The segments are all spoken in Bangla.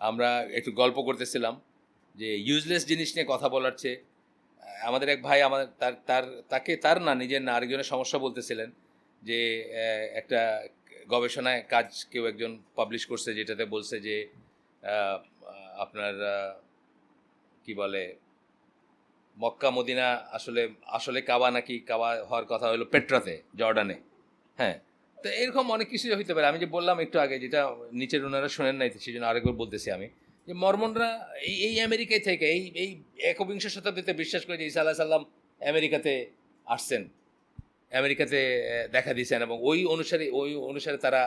আমরা একটু গল্প করতেছিলাম যে ইউজলেস জিনিস নিয়ে কথা বলার চেয়ে আমাদের এক ভাই আমাদের তার না নিজের না আরেকজনের সমস্যা বলতেছিলেন যে একটা গবেষণায় কাজ কেউ একজন পাবলিশ করছে যেটাতে বলছে যে আপনার কি বলে মক্কা মদিনা আসলে আসলে কাবা নাকি কাবা হওয়ার কথা হলো পেট্রাতে জর্ডানে। হ্যাঁ, তো এরকম অনেক কিছুই হতে পারে। আমি যে বললাম একটু আগে যেটা নিচের ওনারা শোনেন নাই সেই জন্য আরেকবার বলতেছি আমি যে মর্মনরা এই আমেরিকায় থেকে এই একবিংশ শতাব্দীতে বিশ্বাস করে যে ঈসা আলাহ সাল্লাম আমেরিকাতে আসছেন, আমেরিকাতে দেখা দিয়েছেন এবং ওই অনুসারে তারা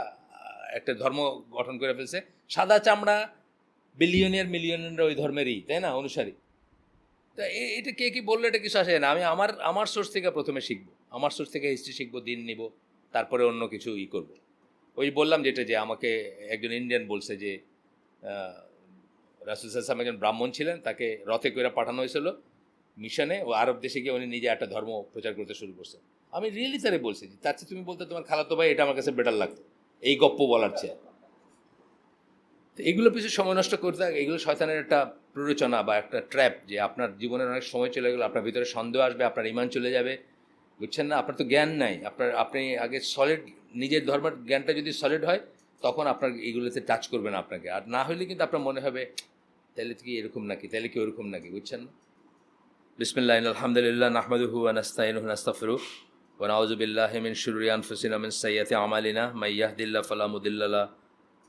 একটা ধর্ম গঠন করে ফেলছে। সাদা চামড়া মিলিয়নের ওই ধর্মেরই, তাই না, অনুসারী। তা এটা কে কি বললো এটা কিছু আসে না। আমি আমার সোর্স থেকে প্রথমে শিখবো, আমার সোর্স থেকে হিস্ট্রি শিখবো, দিন নিব, তারপরে অন্য কিছু করব। ওই বললাম যেটা যে আমাকে একজন ইন্ডিয়ান বলছে যে রাসূল সাল্লাল্লাহু আলাইহি ওয়াসাল্লাম একজন ব্রাহ্মণ ছিলেন, তাকে রথে করে পাঠানো হয়েছিল মিশনে, ও আরব দেশে গিয়ে উনি নিজে একটা ধর্ম প্রচার করতে শুরু করছে। আমি রিয়েলি তারে বলছি যে তার চেয়ে তুমি বলতে তোমার খালাতো ভাই, এটা আমার কাছে বেটার লাগতো এই গপ্প বলার চেয়ে। তো এগুলো পিছু সময় নষ্ট করতে থাকে, এগুলো শয়তানের একটা প্ররোচনা বা একটা ট্র্যাপ, যে আপনার জীবনের অনেক সময় চলে গেলো, আপনার ভিতরে সন্দেহ আসবে, আপনার ইমান চলে যাবে, বুঝছেন না। আপনার তো জ্ঞান নাই, আপনি আগে সলিড নিজের ধর্মের জ্ঞানটা যদি সলিড হয় তখন আপনার এইগুলোতে টাচ করবে না আপনাকে, আর না হলে কিন্তু আপনার মনে হবে তাহলে কি এরকম নাকি, তাহলে কি ওরকম নাকি, বুঝছেন না। বিসমিল্লাহ আলহামদুলিল্লাহ নাহমাদুহু ওয়া নাস্তাইনুহু ওয়া নাস্তাগফিরুহু ওয়া নাউযু বিল্লাহি মিন শুরুরি আনফুসিনা মিন সাইয়্যাতি আমালিনা মান ইয়াহদিল্লাহু ফালা মুদিল্লা লাহু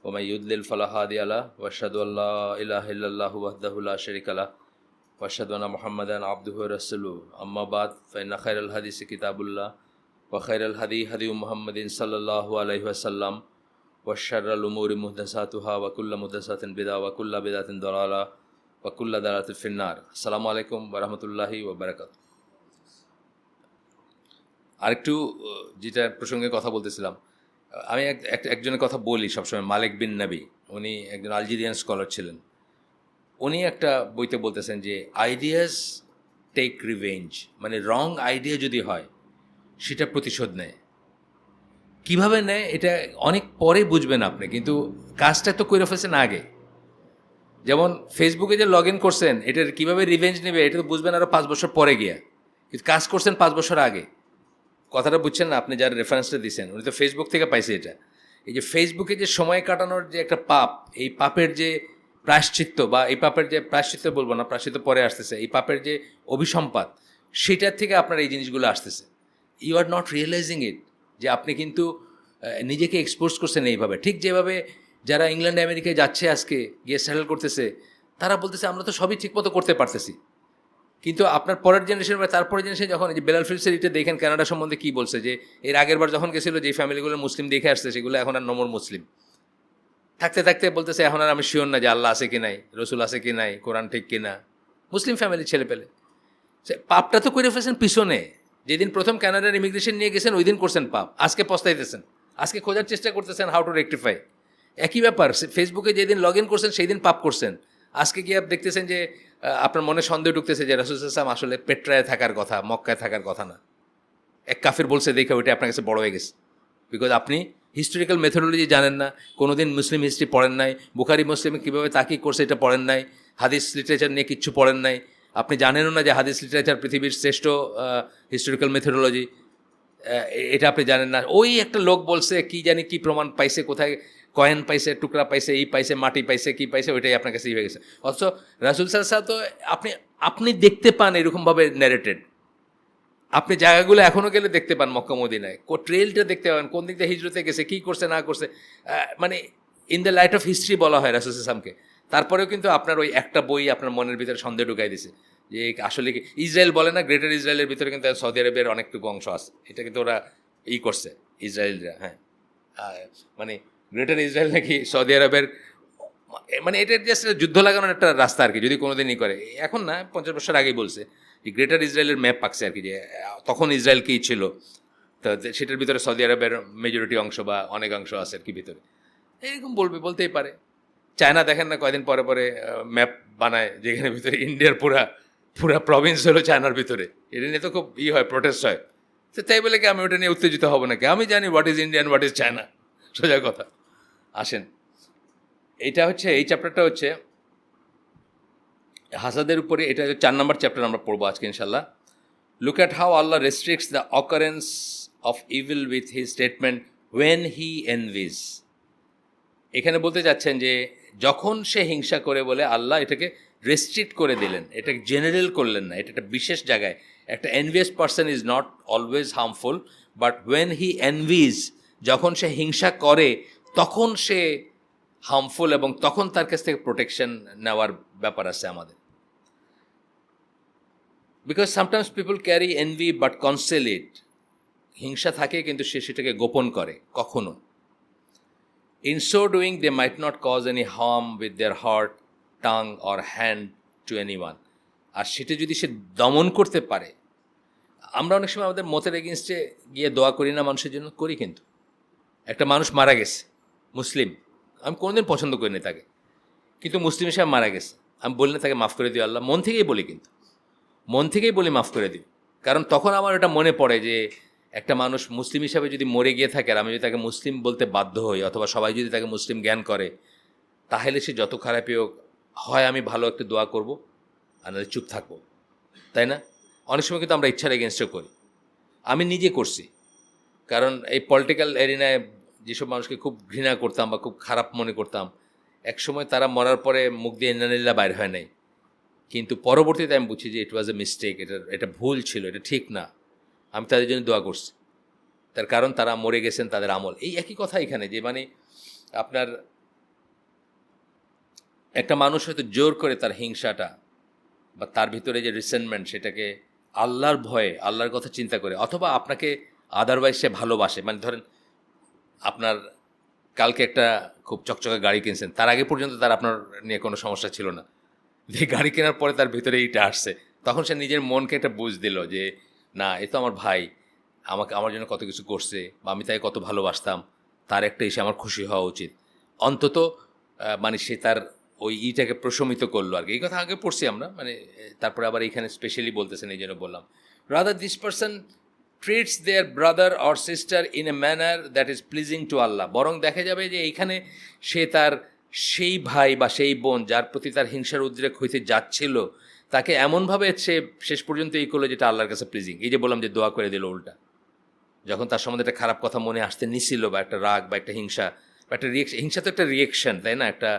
ওয়া মান ইউদ্লিল ফালা হাদিয়া লাহু ওয়া আশহাদু আল্লা ইলাহা ইল্লাল্লাহু ওয়াহদাহু লা শারীকা লাহু ওয়া আশহাদু আন্না মুহাম্মাদান আবদুহু ওয়া রাসূলুহু আম্মা বাদ ফাইন্না খায়রাল হাদিসি কিতাবুল্লাহ ওয়া খায়রাল হাদিয়ু মুহাম্মাদিন সাল্লাল্লাহু আলাইহি ওয়াসাল্লাম ওয়া শাররাল উমুরি মুহদাসাতুহা ওয়া কুল্লু মুহদাসাতিন বিদআহ ওয়া কুল্লু বিদআতিন দালালাহ ওয়া কুল্লু দালালাতিন ফিন্নার। আসসালামু আলাইকুম ওয়া রাহমাতুল্লাহি ওয়া বারাকাতুহু। আরেকটু যেটা প্রসঙ্গে কথা বলতেছিলাম, আমি একজনের কথা বলি সবসময়, মালিক বিন নবী। উনি একজন আলজেরিয়ান স্কলার ছিলেন। উনি একটা বইতে বলতেছেন যে আইডিয়াস টেক রিভেঞ্জ, মানে রং আইডিয়া যদি হয় সেটা প্রতিশোধ নেয়। কীভাবে নেয় এটা অনেক পরে বুঝবেন আপনি, কিন্তু কাজটা তো করে ফেলছেন আগে। যেমন ফেসবুকে যে লগ ইন করছেন, এটার কীভাবে রিভেঞ্জ নেবে এটা তো বুঝবেন আরও 5 বছর পরে গিয়া, কিন্তু কাজ করছেন 5 বছর আগে। কথাটা বুঝছেন না, আপনি যার রেফারেন্সটা দিচ্ছেন উনি তো ফেসবুক থেকে পাইছে এটা। এই যে ফেসবুকে যে সময় কাটানোর যে একটা পাপ, এই পাপের যে প্রায়শ্চিত্ত, বা এই পাপের যে প্রায়শ্চিত্ত বলবো না, প্রায়শ্চিত্ত পরে আসতেছে, এই পাপের যে অভিসম্পাত, সেটার থেকে আপনার এই জিনিসগুলো আসতেছে। ইউ আর নট রিয়েলাইজিং ইট, যে আপনি কিন্তু নিজেকে এক্সপোজ করছেন এইভাবে। ঠিক যেভাবে যারা ইংল্যান্ড আমেরিকায় যাচ্ছে আজকে গিয়ে সেটেল করতেছে, তারা বলতেছে আমরা তো সবই ঠিকমতো করতে পারতেছি, কিন্তু আপনার পরের জেনারেশন বা তারপরের জেনারেশন যখন এই যে বেলাল ফিল্ডসের এটা দেখেন কানাডা সম্বন্ধে কী বলছে, যে এর আগের বার যখন গেছিলো যে ফ্যামিলিগুলো মুসলিম দেখে আসছে সেগুলো এখন আর নমর মুসলিম থাকতে থাকতে বলতেছে এখন আর আমি শিওর না যে আল্লাহ আছে কি নাই, রসুল আছে কি নাই, কোরআন ঠিক কিনা। মুসলিম ফ্যামিলির ছেলে পেলে সে পাপটা তো করে ফেলছেন পিছনে। যেদিন প্রথম কানাডার ইমিগ্রেশন নিয়ে গেছেন ওই দিন করছেন পাপ, আজকে পস্তাইতেছেন, আজকে খোঁজার চেষ্টা করতেছেন হাউ টু রেকটিফাই। একই ব্যাপার, ফেসবুকে যেদিন লগ ইন করছেন সেই দিন পাপ করছেন, আজকে গিয়ে দেখতেছেন যে আপনার মনে সন্দেহ ঢুকতেছে যে রাসূল সাল্লাল্লাহু আলাইহি ওয়াসাল্লাম আসলে পেট্রায় থাকার কথা, মক্কায় থাকার কথা না। এক কাফির বলছে দেখে ওইটা আপনার কাছে বড় হয়ে গেছে, বিকজ আপনি হিস্টোরিক্যাল মেথোডোলজি জানেন না, কোনোদিন মুসলিম হিস্ট্রি পড়েন নাই, বুখারি মুসলিম কীভাবে তাকিয়ে করছে এটা পড়েন নাই, হাদিস লিটারেচার নিয়ে কিচ্ছু পড়েন নাই, আপনি জানেনও না যে হাদিস লিটারেচার পৃথিবীর শ্রেষ্ঠ হিস্টোরিক্যাল মেথোডোলজি, এটা আপনি জানেন না। ওই একটা লোক বলছে কি জানি কি প্রমাণ পাইছে, কোথায় কয়েন পাইছে, টুকরা পাইছে, এই পাইছে, মাটি পাইছে, কি পাইছে, ওইটাই আপনার কাছে হয়ে গেছে। অথচ রাসূল সাল্লাল্লাহু আলাইহি ওয়াসাল্লাম তো আপনি দেখতে পান এরকমভাবে ন্যারেটেড, আপনি জায়গাগুলো এখনও গেলে দেখতে পান, মক্কা মদিনায় ট্রেলটা দেখতে পাবেন, কোন দিক দিয়ে হিজরতে গেছে, কী করছে না করছে, মানে in the light off history বলা হয় রাসূল সাল্লাল্লাহু আলাইহি ওয়াসাল্লামকে। তারপরেও কিন্তু আপনার ওই একটা বই আপনার মনের ভিতরে সন্দেহ ঢুকাই দিছে যে আসলে কি ইসরায়েল বলে না, গ্রেটার ইসরায়েলের ভিতরে কিন্তু সৌদি আরবের অনেকটুকু অংশ আছে, এটা কিন্তু ওরা করছে ইসরায়েলরা। হ্যাঁ, মানে গ্রেটার ইসরায়েল নাকি সৌদি আরবের, মানে এটা জাস্ট যুদ্ধ লাগানোর একটা রাস্তা আর কি, যদি কোনোদিনই করে। এখন না, 50 বছর আগেই বলছে যে গ্রেটার ইসরায়েলের ম্যাপ পাকছে আর কি, যে তখন ইসরায়েল কী ছিল, তো সেটার ভিতরে সৌদি আরবের মেজরিটি অংশ বা অনেক অংশ আছে আর কি ভিতরে, এরকম বলতেই পারে। চায়না দেখেন না কয়দিন পরে পরে ম্যাপ বানায় যেখানে ভিতরে ইন্ডিয়ার পুরা প্রভিন্স হলো চায়নার ভিতরে, এটা নিয়ে তো খুব হয়, প্রোটেস্ট হয়। তো তাই বলে কি আমি ওটা নিয়ে উত্তেজিত হব নাকি? আমি জানি what is Indian, what is China, সোজা কথা। আসেন, এটা হচ্ছে এই চ্যাপ্টারটা হচ্ছে হাসাদের উপরে, এটা 4 নম্বর চ্যাপ্টার আমরা পড়বো আজকে ইনশাল্লাহ। Look at how Allah restricts the occurrence of evil with his statement when he envies. এখানে বলতে যাচ্ছেন যে যখন সে হিংসা করে বলে আল্লাহ এটাকে রেস্ট্রিক্ট করে দিলেন, এটাকে জেনারেল করলেন না, এটা একটা বিশেষ জায়গায়। একটা envious person is not always harmful, but when he envies, যখন সে হিংসা করে তখন সে হার্মফুল, এবং তখন তার কাছ থেকে প্রোটেকশন নেওয়ার ব্যাপার আছে আমাদের। Because sometimes people carry envy but conceal it. হিংসা থাকে কিন্তু সে সেটাকে গোপন করে কখনো। In so doing, they might not cause any harm with their heart, tongue or hand to anyone. আর সেটা যদি সে দমন করতে পারে, আমরা অনেক সময় আমাদের মতের এগেনস্টে গিয়ে দোয়া করি না মানুষের জন্য, করি। কিন্তু একটা মানুষ মারা গেছে, মুসলিম, আমি কোনোদিন পছন্দ করিনি তাকে, কিন্তু মুসলিম হিসাবে মারা গেছে, আমি বলি না তাকে মাফ করে দিও আল্লাহ, মন থেকেই বলি, কিন্তু মন থেকেই বলি মাফ করে দিই। কারণ তখন আমার এটা মনে পড়ে যে একটা মানুষ মুসলিম হিসাবে যদি মরে গিয়ে থাকে আর আমি যদি তাকে মুসলিম বলতে বাধ্য হই, অথবা সবাই যদি তাকে মুসলিম জ্ঞান করে, তাহলে সে যত খারাপই হোক, হয় আমি ভালো একটু দোয়া করব আর নাহলে চুপ থাকবো, তাই না? অনেক সময় কিন্তু আমরা ইচ্ছার এগেনস্টও করি। আমি নিজে করছি, কারণ এই পলিটিক্যাল এরিনায় যেসব মানুষকে খুব ঘৃণা করতাম বা খুব খারাপ মনে করতাম, এক সময় তারা মরার পরে মুখ দিয়ে ইন্নালিল্লাহ বাইর হয় নাই, কিন্তু পরবর্তীতে আমি বুঝছি যে ইট ওয়াজ এ মিস্টেক, এটা ভুল ছিল, এটা ঠিক না। আমি তাদের জন্য দোয়া করছি, তার কারণ তারা মরে গেছেন, তাদের আমল। এই একই কথা এখানে, যে মানে আপনার একটা মানুষ হয়তো জোর করে তার হিংসাটা বা তার ভিতরে যে রিসেন্টমেন্ট, সেটাকে আল্লাহর ভয়ে, আল্লাহর কথা চিন্তা করে, অথবা আপনাকে আদারওয়াইজ সে ভালোবাসে। মানে ধরেন আপনার কালকে একটা খুব চকচকে গাড়ি কিনছেন, তার আগে পর্যন্ত তার আপনার নিয়ে কোনো সমস্যা ছিল না, যে গাড়ি কেনার পরে তার ভিতরে এইটা আসছে, তখন সে নিজের মনকে একটা বুঝ দিল যে না, এ তো আমার ভাই, আমার জন্য কত কিছু করছে, বা আমি তাকে কত ভালোবাসতাম, তার একটা এসে আমার খুশি হওয়া উচিত। অন্তত মানে সে তার ওই ইটাকে প্রশমিত করলো আর কি। এই কথা আগে পড়ছি আমরা, মানে তারপরে আবার এখানে স্পেশালি বলতেছেন, এই জন্য বললাম। Rather this person treats their brother or sister in a manner that is pleasing to Allah. বরং দেখা যাবে যে এইখানে সে তার সেই ভাই বা সেই বোন যার প্রতি তার হিংসার উদ্রেক হইতে যাচ্ছিল, তাকে এমনভাবে সে শেষ পর্যন্ত এই করলো যেটা আল্লাহর কাছে প্লিজিং। এই যে বললাম যে দোয়া করে দিল উল্টা, যখন তার সম্বন্ধে একটা খারাপ কথা মনে আসতে নিছিল, বা একটা রাগ বা একটা হিংসা বা একটা রিয়েকশন, হিংসা তো একটা রিয়েকশন, তাই না, একটা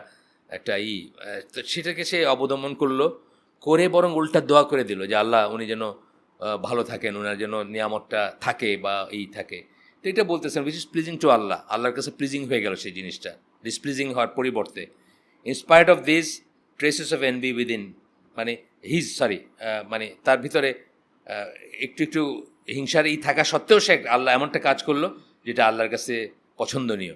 একটা তো সেটাকে সে অবদমন করলো, করে বরং উল্টা দোয়া করে দিল যে আল্লাহ উনি যেন ভালো থাকেন, ওনার যেন নিয়ামতটা থাকে বা থাকে। তো এটা বলতেছেন which is pleasing to Allah, আল্লাহর কাছে প্লিজিং হয়ে গেল সেই জিনিসটা, ডিসপ্লিজিং হওয়ার পরিবর্তে। Inspired of this traces of envy within, মানে মানে তার ভিতরে একটু একটু হিংসার থাকা সত্ত্বেও সে আল্লাহ এমনটা কাজ করলো যেটা আল্লাহর কাছে পছন্দনীয়।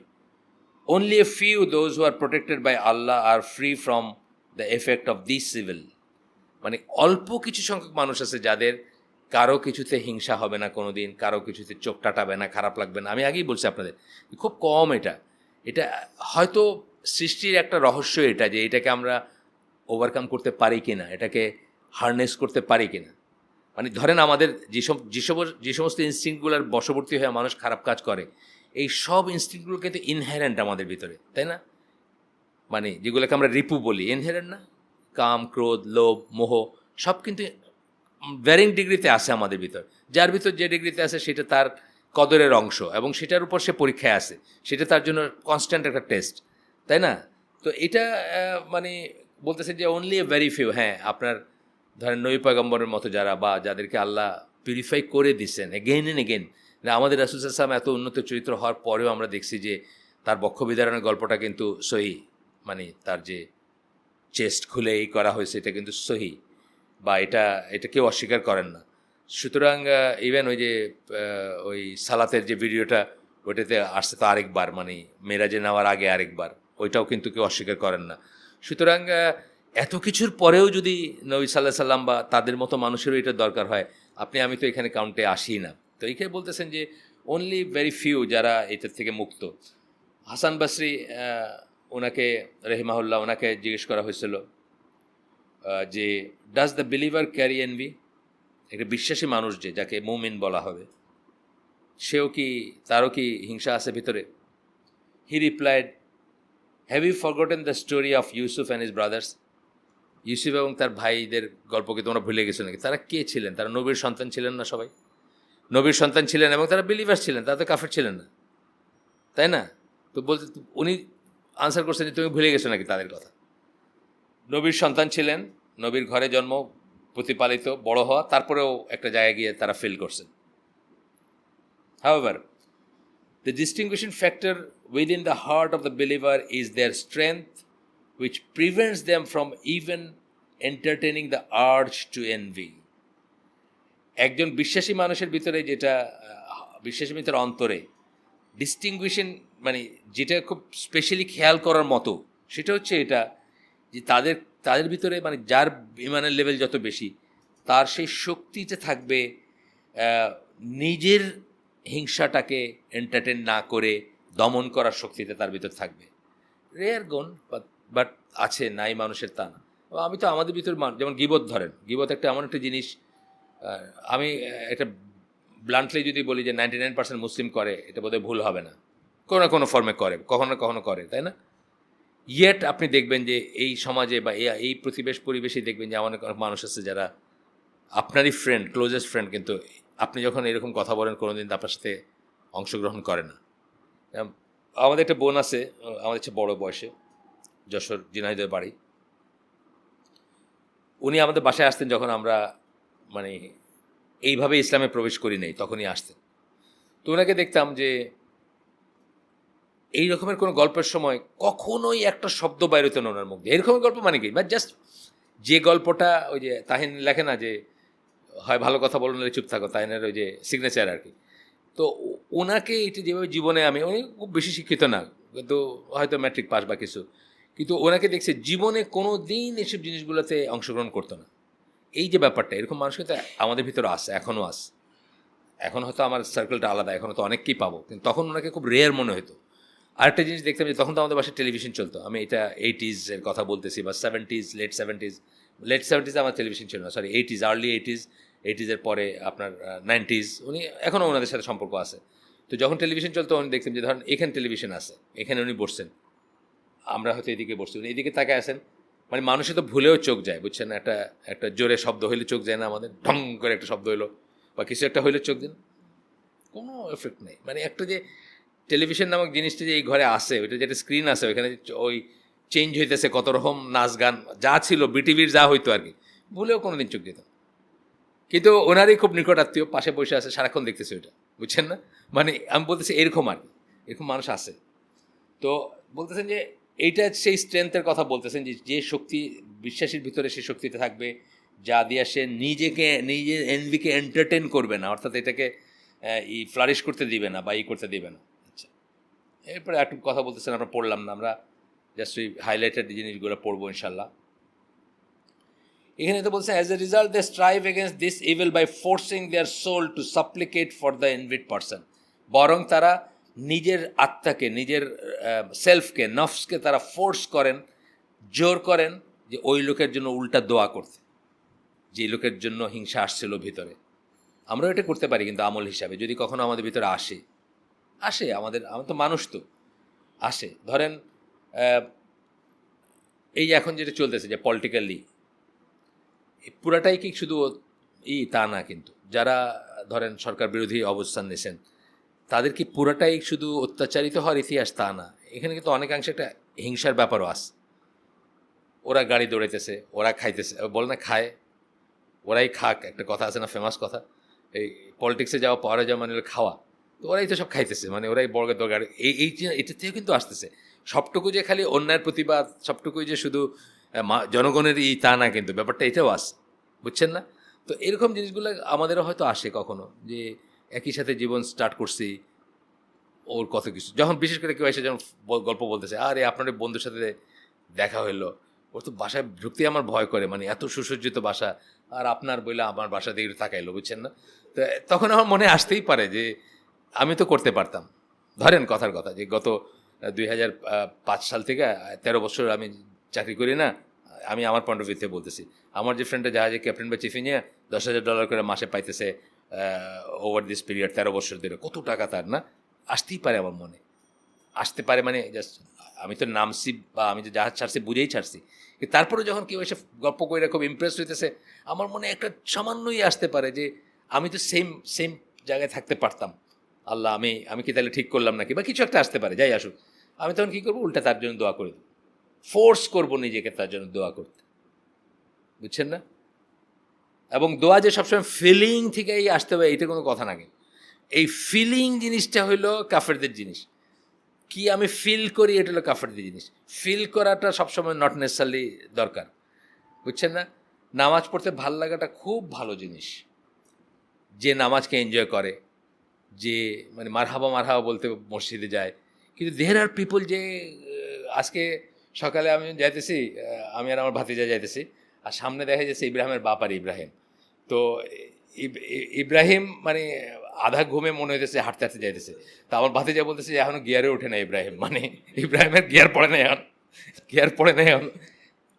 Only a few, those who are protected by Allah, are free from the effect of this evil. মানে অল্প কিছু সংখ্যক মানুষ আছে যাদের কারো কিছুতে হিংসা হবে না কোনো দিন, কারো কিছুতে চোখ টাটাবে না, খারাপ লাগবে না। আমি আগেই বলছি আপনাদের, খুব কম। এটা হয়তো সৃষ্টির একটা রহস্য, এটা যে এটাকে আমরা ওভারকাম করতে পারি কিনা, এটাকে হারনেস করতে পারি কিনা। মানে ধরেন আমাদের যে সমস্ত ইনস্টিংক্টগুলোর বশবর্তী হয়ে মানুষ খারাপ কাজ করে, এই সব ইনস্টিংক্টগুলো কিন্তু ইনহেরেন্ট আমাদের ভিতরে, তাই না? মানে যেগুলোকে আমরা রিপু বলি, ইনহেরেন্ট না? কাম, ক্রোধ, লোভ, মোহ সব কিন্তু ভ্যারিং ডিগ্রিতে আছে আমাদের ভিতর। যার ভিতর যে ডিগ্রিতে আছে সেটা তার কদরের অংশ, এবং সেটার উপর সে পরীক্ষায় আসে, সেটা তার জন্য কনস্ট্যান্ট একটা টেস্ট, তাই না? তো এটা মানে বলতেছে যে অনলি এ ভেরি ফিউ। হ্যাঁ, আপনার ধরেন নবী পয়গম্বরের মতো যারা, বা যাদেরকে আল্লাহ পিউরিফাই করে দিচ্ছেন এগেইন অ্যান্ড এগেইন। আমাদের রাসূল সাল্লাল্লাহু আলাইহি ওয়াসাল্লাম এত উন্নত চরিত্র হওয়ার পরেও আমরা দেখছি যে তার বক্ষবিদারণের গল্পটা কিন্তু সহি, মানে তার যে চেস্ট খুলে করা হয়েছে এটা কিন্তু সহি, বা এটা কেউ অস্বীকার করেন না। সুতরাং ইভেন ওই সালাতের যে ভিডিওটা, ওইটাতে আসছে তো আরেকবার, মানে মেরাজে নেওয়ার আগে আরেকবার, ওইটাও কিন্তু কেউ অস্বীকার করেন না। সুতরাং এত কিছুর পরেও যদি নবী সাল্লাল্লাহু আলাইহি ওয়াসাল্লাম বা তাদের মতো মানুষেরও এটা দরকার হয়, আমি তো এখানে কাউন্টে আসি না। তো এইখানে বলতেছেন যে অনলি ভেরি ফিউ যারা এটার থেকে মুক্ত। হাসান বাসরি ওনাকে রহিমাহুল্লাহ, ওনাকে জিজ্ঞেস করা হয়েছিল যে does the believer carry envy, একটা বিশ্বাসী মানুষ যাকে মুমিন বলা হবে, তারও কি হিংসা আছে ভিতরে? He replied, have you forgotten the story of Yusuf and his brothers? Yusuf এবং তার ভাইদের গল্পকে তোমরা ভুলে গেছো নাকি? তারা কে ছিলেন? তারা নবীর সন্তান ছিলেন না? সবাই নবীর সন্তান ছিলেন এবং তারা বিলিভার ছিলেন, তারা তো কাফের ছিলেন না, তাই না? তো বলতে উনি আনসার করছেন যে তুমি ভুলে গেছো নাকি তাদের কথা? নবীর সন্তান ছিলেন, নবীর ঘরে জন্ম, প্রতিপালিত, বড় হওয়া, তারপরেও একটা জায়গায় গিয়ে তারা ফেল করছেন। However, the distinguishing factor within the heart of the believer is their strength, which prevents them from even entertaining the urge to envy. একজন বিশ্বাসী মানুষের ভিতরে যেটা বিশ্বাসী ভিতরে অন্তরে ডিস্টিংগুইশন, মানে যেটা খুব স্পেশালি খেয়াল করার মতো, সেটা হচ্ছে এটা যে তাদের তাদের ভিতরে, মানে যার ইমানের লেভেল যত বেশি, তার সেই শক্তিতে থাকবে নিজের হিংসাটাকে এন্টারটেন না করে দমন করার শক্তিতে তার ভিতর থাকবে। রেয়ার গুণ, বাট আছে, নাই মানুষের তা না। আমি তো আমাদের ভিতর যেমন গীবত ধরেন, গীবত একটা এমন একটা জিনিস, আমি একটা ব্লান্টলি যদি বলি যে 99% মুসলিম করে, এটা বোধহয় ভুল হবে না। কোনো না কোনো ফর্মে করে, কখনো কখনো করে, তাই না? ইয়েট আপনি দেখবেন যে এই সমাজে বা এই পরিবেশেই দেখবেন যে অনেক মানুষ আছে যারা আপনারই ফ্রেন্ড, ক্লোজেস্ট ফ্রেন্ড, কিন্তু আপনি যখন এরকম কথা বলেন কোনোদিন আপনার সাথে অংশগ্রহণ করে না। আমাদের একটা বোন আছে, আমাদের চেয়ে বড় বয়সে, যশোর ঝিনাইদহের বাড়ি। উনি আমাদের বাসায় আসতেন যখন আমরা মানে এইভাবে ইসলামে প্রবেশ করি নাই, তখনই আসতেন। তো ওনাকে দেখতাম যে এই রকমের কোনো গল্পের সময় কখনোই একটা শব্দ বাইর হতো না ওনার মুখ দিয়ে। এরকমের গল্প মানে কি, বা জাস্ট যে গল্পটা ওই যে তাহিন লেখে না যে হয় ভালো কথা বলো নাহলে চুপ থাকো, তাহিনের ওই যে সিগনেচার আর কি। তো ওনাকে এটা যেভাবে জীবনে উনি খুব বেশি শিক্ষিত না, কিন্তু হয়তো ম্যাট্রিক পাস বা কিছু, কিন্তু ওনাকে দেখছে জীবনে কোনো দিন এসব জিনিসগুলোতে অংশগ্রহণ করতো না। এই যে ব্যাপারটা, এরকম মানুষ কিন্তু আমাদের ভিতরে আসে, এখনও আসে। এখন হয়তো আমার সার্কেলটা আলাদা, এখন তো অনেককেই পাবো, কিন্তু তখন ওনাকে খুব রেয়ার মনে হতো। আরেকটা জিনিস দেখতাম যে তখন তো আমাদের বাসায় টেলিভিশন চলতো, আমি এটা 80s-এর কথা বলতেছি, বা 70s, লেট সেভেন্টিজে আমার টেলিভিশন ছিল না, সরি 80s, আর্লি 80s-এর পরে আপনার 90s। উনি এখনও ওনাদের সাথে সম্পর্ক আছে। তো যখন টেলিভিশন চলতো উনি দেখতাম যে ধরেন এখানে টেলিভিশন আছে, এখানে উনি বসছেন, আমরা হয়তো এদিকে বসছি, উনি এদিকে তাকায় আসেন, মানে মানুষের তো ভুলেও চোখ যায়, বুঝছেন? একটা জোরে শব্দ হইলে চোখ যায় না আমাদের, ঢং করে একটা শব্দ হইলো বা কিছু একটা হইলে চোখ দেন, কোনো এফেক্ট নেই। মানে একটা যে টেলিভিশন নামক জিনিসটা যে এই ঘরে আসে, ওইটা যেটা স্ক্রিন আছে, ওইখানে ওই চেঞ্জ হইতেছে কত রকম নাচ গান যা ছিল, বিটিভির যা হইতো আর কি, ভুলেও কোনো দিন চোখ দিত। কিন্তু ওনারই খুব নিকট আত্মীয় পাশে বসে আছে, সারাক্ষণ দেখতেছে ওইটা, বুঝছেন না? মানে আমি বলতেছি এরকম আর কি, এরকম মানুষ আছে। তো বলতেছেন যে এইটা সেই স্ট্রেংথের কথা বলতেছেন, যে শক্তি বিশ্বাসীর ভিতরে সেই শক্তিতে থাকবে, যা দিয়ে সে নিজের এনভিকে এন্টারটেন করবে না, অর্থাৎ এটাকে ফ্লারিশ করতে দিবে না বা করতে দিবে না। আচ্ছা, এরপরে একটু কথা বলতেছেন, আমরা পড়লাম না, আমরা জাস্ট ওই হাইলাইটেড জিনিসগুলো পড়বো ইনশাল্লাহ। এখানে তো বলছে, as a result they strive against this evil by forcing their soul to supplicate for the envied person. বরং তারা নিজের আত্মাকে, নিজের সেলফকে, নফসকে তারা ফোর্স করেন, জোর করেন যে ওই লোকের জন্য উল্টা দোয়া করতে, যে লোকের জন্য হিংসা আসছিল ভিতরে। আমরাও এটা করতে পারি, কিন্তু আমল হিসাবে যদি কখনো আমাদের ভিতরে আসে আমাদের তো মানুষ, তো আসে। ধরেন এই যে এখন যেটা চলতেছে যে পলিটিক্যালি, পুরাটাই কি শুধু তা না, কিন্তু যারা ধরেন সরকার বিরোধী অবস্থান নিয়েছেন, তাদের কি পুরাটাই শুধু অত্যাচারিত হওয়ার ইতিহাস তা না। এখানে কিন্তু অনেকাংশে একটা হিংসার ব্যাপারও আছে। ওরা গাড়ি দৌড়াইতেছে, ওরা খাইতেছে, বলে না খায়, ওরাই খাক, একটা কথা আছে না, ফেমাস কথা, এই পলিটিক্সে যাওয়া, পাওয়ারে যাওয়া মানে খাওয়া, তো ওরাই তো সব খাইতেছে, মানে ওরাই বড় গাড়ি, এটা থেকে কিন্তু আসতেছে। সবটুকু যে খালি অন্যায়ের প্রতিবাদ, সবটুকুই যে শুধু জনগণের তা না, কিন্তু ব্যাপারটা এটাও আসে, বুঝছেন না? তো এরকম জিনিসগুলো আমাদেরও হয়তো আসে কখনো, যে একই সাথে জীবন স্টার্ট করছি, ওর কত কিছু, যখন বিশেষ করে কেউ এসে যখন গল্প বলতেছে, আরে আপনার বন্ধুর সাথে দেখা হইলো, ওর তো বাসায় ঢুকতেই আমার ভয় করে, মানে এত সুসজ্জিত বাসা, আর আপনার বইলে আমার বাসা দিয়ে তাকাইলো, বুঝছেন না? তো তখন আমার মনে আসতেই পারে যে আমি তো করতে পারতাম। ধরেন কথার কথা যে গত 2005 সাল থেকে 13 বছর আমি চাকরি করি না, আমি আমার পয়েন্ট অফ ভিউতে বলতেছি। আমার যে ফ্রেন্ডটা জাহাজে ক্যাপ্টেন বা চিফ ইঞ্জিনিয়ার, $10,000 করে মাসে পাইতেছে ওভার দিস পিরিয়ড, 13 বছর ধরে, কত টাকা তার না, আসতেই পারে আমার মনে। আসতে পারে, মানে জাস্ট আমি তো নামছি বা আমি যে জাহাজ ছাড়ছি বুঝেই ছাড়ছি, কিন্তু তারপরে যখন কেউ এসে গল্প করে খুব ইমপ্রেস হইতেছে, আমার মনে একটা সামান্যই আসতে পারে যে আমি তো সেম সেম জায়গায় থাকতে পারতাম, আল্লাহ আমি আমি কি তাহলে ঠিক করলাম নাকি, বা কিছু একটা আসতে পারে, যাই আসুক। আমি তখন কী করবো, উল্টা তার জন্য দোয়া করে দেবো, ফোর্স করবো নিজেকে তার জন্য দোয়া করতে, বুঝছেন না? এবং দোয়া যে সবসময় ফিলিং থেকেই আসতে হবে এইটা কোনো কথা না, কিন্তু এই ফিলিং জিনিসটা হইলো কাফেরদের জিনিস। কি আমি ফিল করি এটা হলো কাফেরদের জিনিস। ফিল করাটা সবসময় নট নেসেসারলি দরকার, বুঝছেন না? নামাজ পড়তে ভাল লাগাটা খুব ভালো জিনিস। যে নামাজকে এনজয় করে, যে মানে মারহাবা মারহাবা বলতে মসজিদে যায়, কিন্তু দেয়ার আর পিপল যে আজকে সকালে আমি যাইতেছি, আমি আর আমার ভাতিজা যাইতেছি, আর সামনে দেখা যাচ্ছে ইব্রাহিমের বাপ আর ইব্রাহিম। তো ইব্রাহিম মানে আধা ঘুমে মনে হইতেছে হাঁটতে হাঁটতে যাইতেছে, তা আমার ভাতিজা বলতেছে যে এখনো গিয়ারে ওঠে না ইব্রাহিম, মানে ইব্রাহিমের গিয়ার পড়ে না এখন, গিয়ার পড়ে না এখন।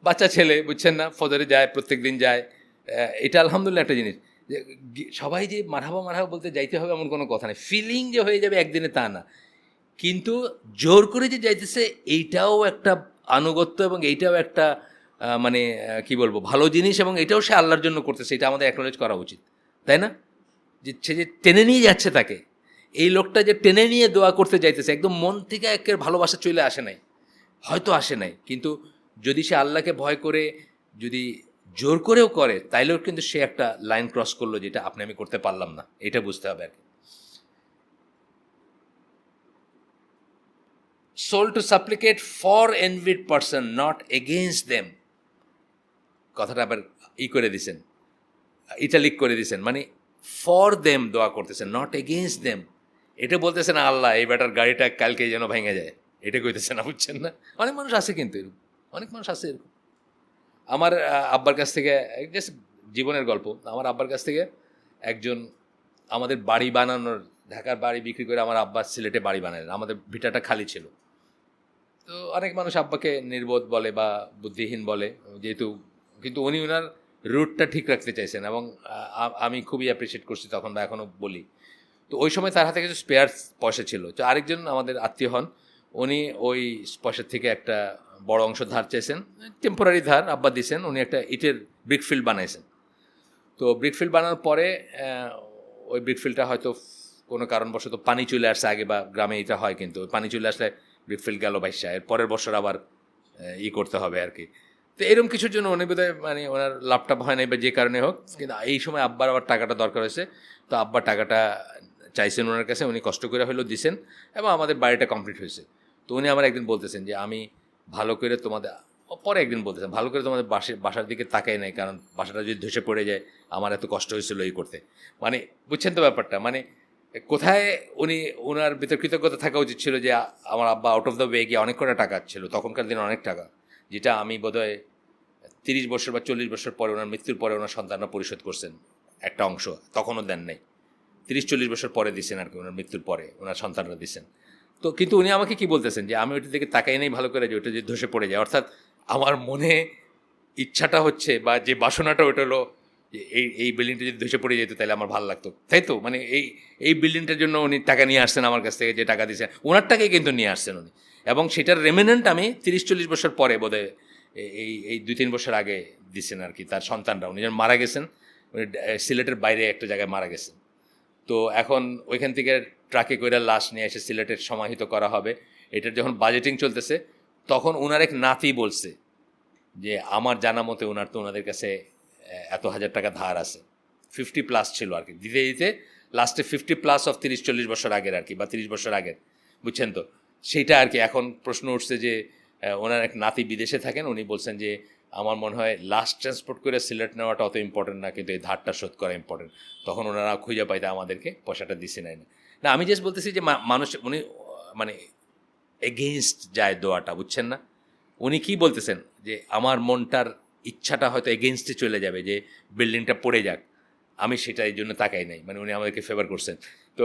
বাচ্চা ছেলে, বুঝছেন না, ফজরে যায়, প্রত্যেক দিন যায়। এটা আলহামদুলিল্লাহ একটা জিনিস যে সবাই যে মারহাবা মারহাবা বলতে যাইতে হবে এমন কোনো কথা নেই, ফিলিং যে হয়ে যাবে একদিনে তা না, কিন্তু জোর করে যে যাইতেছে এইটাও একটা আনুগত্য, এবং এইটাও একটা মানে কি বলবো ভালো জিনিস, এবং এটাও সে আল্লাহর জন্য করতেছে, এটা আমাদের অ্যাকনোলেজ করা উচিত, তাই না? যে সে যে টেনে নিয়ে যাচ্ছে তাকে, এই লোকটা যে টেনে নিয়ে দোয়া করতে যাইতেছে, একদম মন থেকে একের ভালোবাসা চলে আসে নাই, হয়তো আসে নাই, কিন্তু যদি সে আল্লাহকে ভয় করে যদি জোর করেও করে, তাইলেও কিন্তু সে একটা লাইন ক্রস করলো, যেটা আপনি আমি করতে পারলাম না, এটা বুঝতে হবে আর কি। Soul to supplicate for envied person, not against them. কথাটা আবার করে দিছেন, ইটালিক করে দিছেন, মানে ফর দেম দোয়া করতেছেন, নট এগেইনস্ট দেম। এটা বলতেছে না আল্লাহ এই বেটার গাড়িটা কালকে যেন ভেঙে যায়, এটা কইতেছে না, বুঝছেন না? অনেক মানুষ আছে কিন্তু এরকম, অনেক মানুষ আছে এরকম। আমার আব্বার কাছ থেকে জাস্ট জীবনের গল্প, আমার আব্বার কাছ থেকে একজন আমাদের বাড়ি বানানোর, ঢাকার বাড়ি বিক্রি করে আমার আব্বা সিলেটে বাড়ি বানালেন, আমাদের ভিটাটা খালি ছিল। তো অনেক মানুষ আব্বাকে নির্বোধ বলে বা বুদ্ধিহীন বলে, যেহেতু, কিন্তু উনি ওনার রুটটা ঠিক রাখতে চাইছেন, এবং আমি খুবই অ্যাপ্রিসিয়েট করছি তখন, বা এখনও বলি। তো ওই সময় তার হাতে কিছু স্পেয়ার পয়সা ছিল, তো আরেকজন আমাদের আত্মীয় হন, উনি ওই পয়সার থেকে একটা বড় অংশ ধার চাইছেন, টেম্পোরারি ধার, আব্বা দিয়েছেন, উনি একটা ইটের ব্রিকফিল্ড বানাইছেন। তো ব্রিকফিল্ড বানানোর পরে ওই ব্রিকফিল্ডটা হয়তো কোনো কারণবশত পানি চলে আসছে আগে, বা গ্রামে এটা হয়, কিন্তু পানি চলে আসলে ব্রিকফিল্ড গেল বাইশা, এর পরের বছর আবার করতে হবে আর কি। তো এরকম কিছুর জন্য উনি বোধহয় মানে ওনার লাভটাপ হয় নাই বা যে কারণে হোক, কিন্তু এই সময় আব্বার আবার টাকাটা দরকার হয়েছে, তো আব্বা টাকাটা চাইছেন ওনার কাছে, উনি কষ্ট করে হলেও দিছেন, এবং আমাদের বাড়িটা কমপ্লিট হয়েছে। তো উনি আমার একদিন বলতেছেন যে আমি ভালো করে তোমাদের, পরে একদিন বলতেছেন ভালো করে তোমাদের বাসার দিকে তাকাই নাই, কারণ বাসাটা যদি ধসে পড়ে যায় আমার এত কষ্ট হয়েছিল এই করতে, মানে বুঝছেন তো ব্যাপারটা, মানে কোথায় উনি ওনার ভিতর কৃতজ্ঞতা থাকা উচিত ছিল যে আমার আব্বা আউট অফ দ্য ওয়ে গিয়ে অনেক কটা টাকা ছিল, তখনকার দিনে অনেক টাকা, যেটা আমি বোধহয় 30 বছর বা 40 বছর পরে ওনার মৃত্যুর পরে ওনার সন্তানরা পরিশোধ করছেন একটা অংশ, তখনও দেন নাই, 30-40 বছর পরে দিচ্ছেন আর কি, ওনার মৃত্যুর পরে ওনার সন্তানরা দিচ্ছেন। তো কিন্তু উনি আমাকে কি বলতেছেন যে আমি ওইটার দিকে তাকাই নেই ভালো করে, যে ওইটা যে ধসে পড়ে যায়, অর্থাৎ আমার মনে ইচ্ছাটা হচ্ছে বা যে বাসনাটা ওইটা হলো যে এই বিল্ডিংটা যদি ধসে পড়ে যেত তাহলে আমার ভালো লাগতো, তাই তো? মানে এই বিল্ডিংটার জন্য উনি টাকা নিয়ে আসছেন আমার কাছ থেকে, যে টাকা দিয়েছেন ওনার টাকাই কিন্তু নিয়ে আসছেন উনি, এবং সেটার রেমিনেন্ট আমি 30-40 বছর পরে বোধহয় এই 2-3 বছর আগে দিচ্ছেন আর কি, তার সন্তানরা, উনি যখন মারা গেছেন, উনি সিলেটের বাইরে একটা জায়গায় মারা গেছেন। তো এখন ওইখান থেকে ট্রাকে করে লাশ নিয়ে এসে সিলেটের সমাহিত করা হবে, এটার যখন বাজেটিং চলতেছে, তখন ওনার এক নাতি বলছে যে আমার জানা মতে ওনার তো ওনাদের কাছে এত হাজার টাকা ধার আছে, 50+ ছিল আর কি, দিতে দিতে লাস্টে 50+ অফ 30-40 বছর আগের আর কি, বা 30 বছর আগের, বুঝছেন তো? সেইটা আর কি। এখন প্রশ্ন উঠছে যে ওনার এক নাতি বিদেশে থাকেন, উনি বলছেন যে আমার মনে হয় লাস্ট ট্রান্সপোর্ট করে সিলেট নেওয়াটা অত ইম্পর্টেন্ট না, কিন্তু এই ধারটা শোধ করা ইম্পর্টেন্ট। তখন ওনারা খুঁজে পাইতে আমাদেরকে পয়সাটা দিছে নাই না। না, আমি জাস্ট বলতেছি যে মানুষ উনি মানে এগেইনস্ট যায় দোয়াটা, বুঝছেন না? উনি কি বলতেছেন যে আমার মনটার ইচ্ছাটা হয়তো এগেইনস্টে চলে যাবে যে বিল্ডিংটা পড়ে যাক, আমি সেটা এই জন্য তাকাই নাই, মানে উনি আমাদেরকে ফেভার করছেন। তো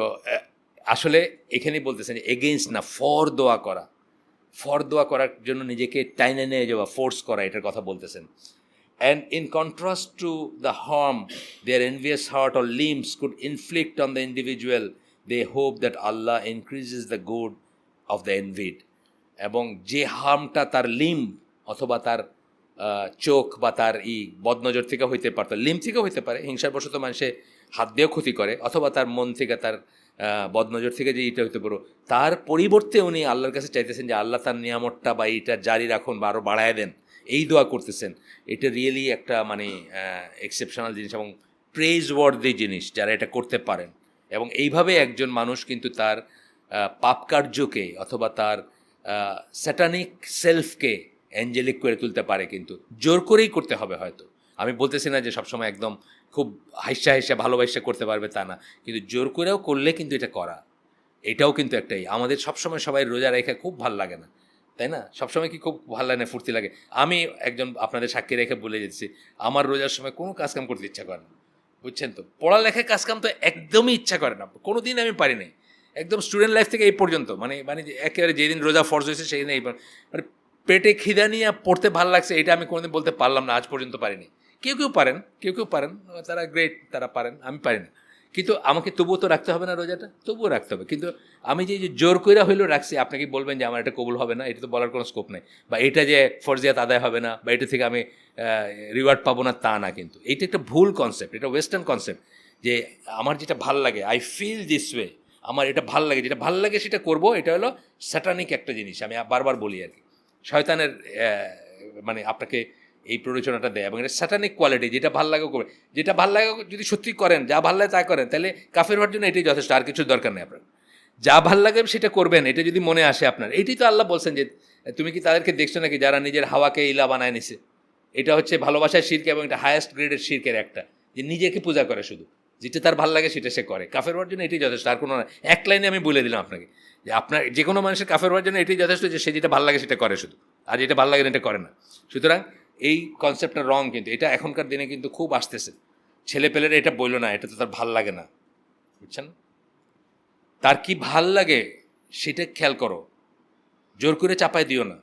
আসলে এখানেই বলতেছেন যে এগেইনস্ট না, ফর দোয়া করার জন্য নিজেকে টাইনে নিয়ে যাওয়া, ফোর্স করা, এটার কথা বলতেছেন। And in contrast to the harm their envious heart or limbs could inflict on the individual, they hope that Allah increases the good of the envied, এবং যে হার্মটা তার লিম্ব অথবা তার চোখ বা তার বদনজর থেকে হইতে পারত, লিম্ব থেকে হইতে পারে, হিংসার বশত মানুষে হাত দিয়েও ক্ষতি করে, অথবা তার মন থেকে তার বদনজর থেকে যে এটা হইতে পারো, তার পরিবর্তে উনি আল্লাহর কাছে চাইতেছেন যে আল্লাহ তার নিয়ামতটা বা এইটা জারি রাখুন বা আরও বাড়ায় দেন, এই দোয়া করতেছেন। এটা রিয়েলি একটা মানে এক্সেপশনাল জিনিস এবং প্রেজ ওয়ার্দি জিনিস যারা এটা করতে পারেন। এবং এইভাবে একজন মানুষ কিন্তু তার পাপ কার্যকে অথবা তার স্যাটানিক সেলফকে অ্যাঞ্জেলিক করে তুলতে পারে, কিন্তু জোর করেই করতে হবে হয়তো। আমি বলতেছি না যে সবসময় একদম খুব হাইসা হাইসা ভালোবাসা করতে পারবে তা না, কিন্তু জোর করেও করলে কিন্তু এটা করা, এটাও কিন্তু একটাই। আমাদের সবসময় সবাই রোজা রেখে খুব ভাল লাগে না, তাই না? সবসময় কি খুব ভালো লাগে না, ফুর্তি লাগে? আমি একজন আপনাদের সাক্ষী রেখে বলে যেতেছি, আমার রোজার সময় কোনো কাজকাম করতে ইচ্ছা করে না, বুঝছেন তো? পড়ালেখায় কাজকাম তো একদমই ইচ্ছা করে না, কোনো দিন আমি পারি নাই, একদম স্টুডেন্ট লাইফ থেকে এই পর্যন্ত। মানে মানে একেবারে যেদিন রোজা ফরজ হয়েছে সেই দিন মানে পেটে খিদা নিয়ে পড়তে ভালো লাগছে, এটা আমি কোনোদিন বলতে পারলাম না, আজ পর্যন্ত পারিনি। কেউ কেউ পারেন, কেউ কেউ পারেন, তারা গ্রেট, তারা পারেন, আমি পারি না। কিন্তু আমাকে তবুও তো রাখতে হবে না রোজাটা, তবুও রাখতে হবে। কিন্তু আমি যে জোর কইরা হইলেও রাখছি, আপনাকে বলবেন যে আমার এটা কবুল হবে না, এটা তো বলার কোনো স্কোপ নেই। বা এটা যে ফরজিয়াত আদায় হবে না, বা এটা থেকে আমি রিওয়ার্ড পাবো না, তা না। কিন্তু এইটা একটা ভুল কনসেপ্ট, এটা ওয়েস্টার্ন কনসেপ্ট, যে আমার যেটা ভাল লাগে, আই ফিল দিস ওয়ে, আমার এটা ভাল লাগে, যেটা ভাল লাগে সেটা করব, এটা হলো স্যাটানিক একটা জিনিস। আমি বারবার বলি আর কি, শয়তানের মানে আপনাকে এই প্ররোচনাটা দেয়, এবং এটা স্যাটানিক কোয়ালিটি। যেটা ভাল লাগে করবে, যেটা ভাল লাগে যদি সত্যি করেন, যা ভাল লাগে তা করেন, তাহলে কাফের হওয়ার জন্য এটাই যথেষ্ট, আর কিছুর দরকার নেই আপনার। যা ভাল লাগে সেটা করবেন, এটা যদি মনে আসে আপনার। এটাই তো আল্লাহ বলছেন যে তুমি কি তাদেরকে দেখছো নাকি যারা নিজের হাওয়াকে ইলা বানায় নিছে। এটা হচ্ছে ভালোবাসার শিরক, এবং এটা হায়েস্ট গ্রেডের শিরকের একটা, যে নিজেকে পূজা করে শুধু, যেটা তার ভাল লাগে সেটা সে করে। কাফের হওয়ার জন্য এটাই যথেষ্ট, আর কোনো না। এক লাইনে আমি বলে দিলাম আপনাকে যে আপনার যে কোনো মানুষের কাফের হওয়ার জন্য এটাই যথেষ্ট, যে সে যেটা ভাল লাগে সেটা করে শুধু, আর যেটা ভাল লাগে না এটা করে না। সুতরাং এই কনসেপ্টটা রং, কিন্তু এটা এখনকার দিনে কিন্তু খুব আসতেছে। ছেলে পেলেরা এটা বললো না, এটা তো তার ভাল লাগে না, বুঝছেন? তার কি ভাল লাগে সেটা খেয়াল করো, জোর করে চাপায় দিও না।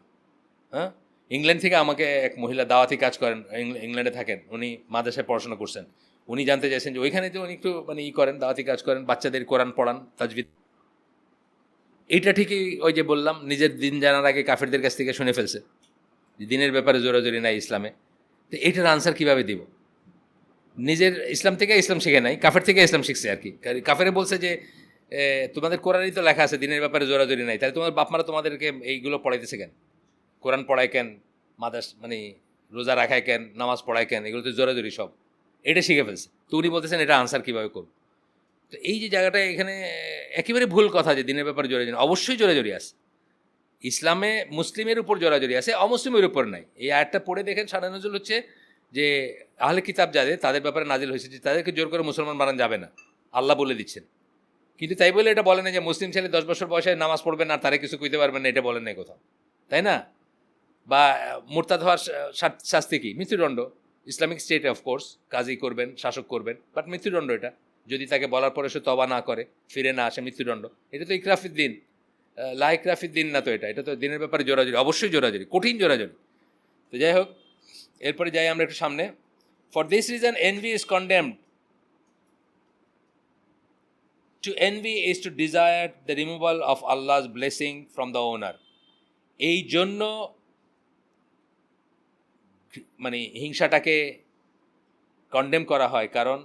হ্যাঁ, ইংল্যান্ড থেকে আমাকে এক মহিলা দাওয়াতি কাজ করেন, ইংল্যান্ডে থাকেন, উনি মাদ্রাসায় পড়াশোনা করছেন। উনি জানতে চাইছেন যে ওইখানে তো উনি একটু মানে করেন, দাওয়াতি কাজ করেন, বাচ্চাদের কোরআন পড়ান, তাজবিদ। এইটা ঠিকই, ওই যে বললাম, নিজের দিন জানার আগে কাফেরদের কাছ থেকে শুনে ফেলছে যে দিনের ব্যাপারে জোরাজোরি নাই ইসলামে। তো এইটার আনসার কীভাবে দিব? নিজের ইসলাম থেকে ইসলাম শিখে নাই, কাফের থেকে ইসলাম শিখছে আর কি। কাফেরে বলছে যে তোমাদের কোরআনই তো লেখা আছে দিনের ব্যাপারে জোরাজোরি নাই, তাহলে তোমার বাপমারা তোমাদেরকে এইগুলো পড়াইতেছে কেন? কোরআন পড়ায় কেন, মাদাস মানে রোজা রাখায় কেন, নামাজ পড়ায় কেন, এগুলো তো জোরাজোরি সব। এটা শিখে ফেলছে। তো উনি বলতেছেন এটা আনসার কীভাবে করব? তো এই যে জায়গাটা, এখানে একেবারে ভুল কথা যে দিনের ব্যাপারে জোরাজোরি। অবশ্যই জোরাজোরি আছে ইসলামে, মুসলিমের উপর জোরাজোরি আছে, অমুসলিমের উপর নাই। এই আয়াতটা পড়ে দেখেন, শানে নজরুল হচ্ছে যে আহলে কিতাব যাদের, তাদের ব্যাপারে নাজিল হয়েছে যে তাদেরকে জোর করে মুসলমান বানানো যাবে না, আল্লাহ বলে দিচ্ছেন। কিন্তু তাই বলে এটা বলে না যে মুসলিম ছেলে 10 বছর বয়সে নামাজ পড়বেন আর তারা কিছু কইতে পারবেন না, এটা বলেন না কোথাও, তাই না? বা মুরতাদ হওয়ার শাস্তি কি? মৃত্যুদণ্ড। ইসলামিক স্টেটে অফকোর্স কাজী করবেন, শাসক করবেন, বাট মৃত্যুদণ্ড এটা। যদি তাকে বলার পরে সে তবা না করে, ফিরে না আসে, মৃত্যুদণ্ড। এটা তো ইকরাফির দিন, লা ইকরাফির দিন না তো এটা। এটা তো দিনের ব্যাপারে জোরাজোরি, অবশ্যই জোরাজোরি, কঠিন জোরাজোরি। তো যাই হোক, এরপরে যাই আমরা একটু সামনে। For this reason envy is condemned. To envy is to desire the removal of Allah's blessing from the owner. এই জন্য মানে হিংসাটাকে কন্ডেম করা হয়, কারণ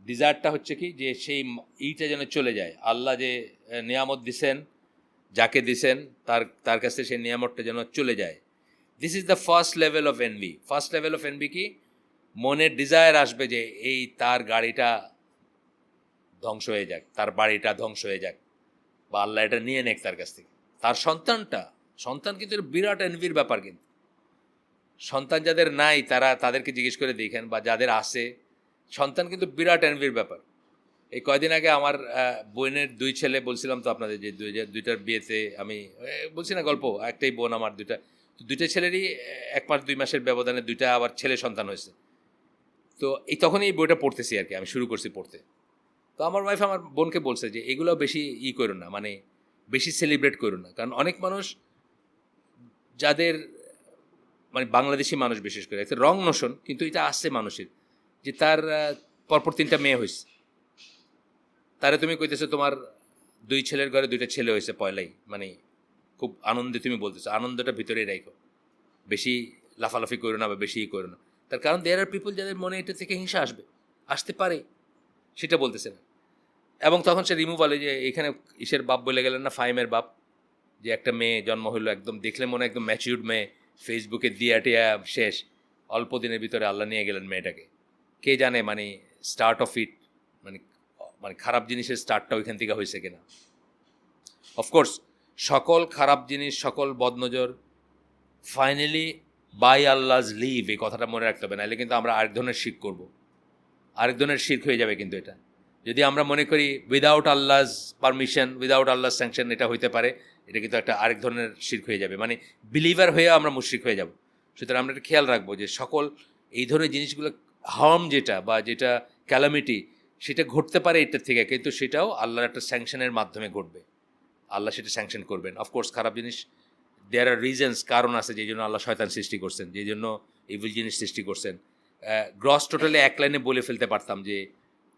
ডিজায়ারটা হচ্ছে কি, যে সেই এইটা যেন চলে যায়। আল্লাহ যে নিয়ামত দিছেন, যাকে দিছেন তার তার কাছে সেই নিয়ামতটা যেন চলে যায়। This is the first level of envy. First level of envy কি? মনের ডিজায়ার আসবে যে এই তার গাড়িটা ধ্বংস হয়ে যাক, তার বাড়িটা ধ্বংস হয়ে যাক, বা আল্লাহ এটা নিয়ে নেক তার কাছ থেকে। তার সন্তান কিন্তু বিরাট এনভির ব্যাপার। কিন্তু সন্তান যাদের নাই তাদেরকে জিজ্ঞেস করে দেখেন, বা যাদের আছে সন্তান, কিন্তু বিরাট এনভির ব্যাপার। এই কয়দিন আগে আমার বোনের 2 ছেলে, বলছিলাম তো আপনাদের যে দুইটার বিয়েতে আমি বলছি না গল্প, একটাই বোন আমার, দুইটা ছেলেরই 1 মাস 2 মাসের ব্যবধানে 2টা আবার ছেলে সন্তান হয়েছে। তো তখনই এই বইটা পড়তেছি আর কি, আমি শুরু করছি পড়তে। তো আমার ওয়াইফ আমার বোনকে বলছে যে এগুলো বেশি করো না, মানে বেশি সেলিব্রেট করো না। কারণ অনেক মানুষ যাদের মানে বাংলাদেশি মানুষ বিশেষ করে, একটা রং নোশন কিন্তু এটা আসছে মানুষের, যে তার পরপর 3টা মেয়ে হয়েছে, তারে তুমি কইতেছো তোমার 2 ছেলের ঘরে 2টা ছেলে হয়েছে পয়লাই, মানে খুব আনন্দে তুমি বলতেছো, আনন্দটা ভিতরেই রাখো, বেশি লাফালাফি করো না বা বেশি করো না। তার কারণ দেয়ার আর পিপল যাদের মনে এটা থেকে হিংসা আসতে পারে, সেটা বলতেছে না। এবং তখন সে রিমুভ বলে যে এখানে ইসের বাপ বলে গেলেন না, ফাইমের বাপ, যে একটা মেয়ে জন্ম হইলো, একদম দেখলে মনে একদম ম্যাচিউর্ড মেয়ে, ফেসবুকে দিয়া টিয়া শেষ, অল্প দিনের ভিতরে আল্লাহ নিয়ে গেলেন মেয়েটাকে। কে জানে মানে স্টার্ট অফ ইট, মানে মানে খারাপ জিনিসের স্টার্টটা ওইখান থেকে হয়েছে কিনা। অফকোর্স সকল খারাপ জিনিস, সকল বদনজর ফাইনালি বাই আল্লাহজ লিভ, এই কথাটা মনে রাখতে হবে, নাহলে কিন্তু আমরা আরেক ধরনের শিরক করব, আরেক ধরনের শিরক হয়ে যাবে। কিন্তু এটা যদি আমরা মনে করি উইদাউট আল্লাহজ পারমিশন, উইদাউট আল্লাহজ স্যাংশন এটা হইতে পারে, এটা কিন্তু একটা আরেক ধরনের শিরক হয়ে যাবে, মানে বিলিভার হয়ে আমরা মুশরিক হয়ে যাব। সুতরাং আমরা এটা খেয়াল রাখবো যে সকল এই ধরনের জিনিসগুলো হার্ম যেটা বা যেটা ক্যালামিটি, সেটা ঘটতে পারে এটার থেকে, কিন্তু সেটাও আল্লাহর একটা স্যাংশনের মাধ্যমে ঘটবে, আল্লাহ সেটা স্যাংশন করবেন। অফকোর্স খারাপ জিনিস দেয়ার আর রিজনস, কারণ আছে যেই জন্য আল্লাহ শয়তান সৃষ্টি করছেন, যেই জন্য ইভিল জিনিস সৃষ্টি করছেন। গ্রস টোটালি এক লাইনে বলে ফেলতে পারতাম যে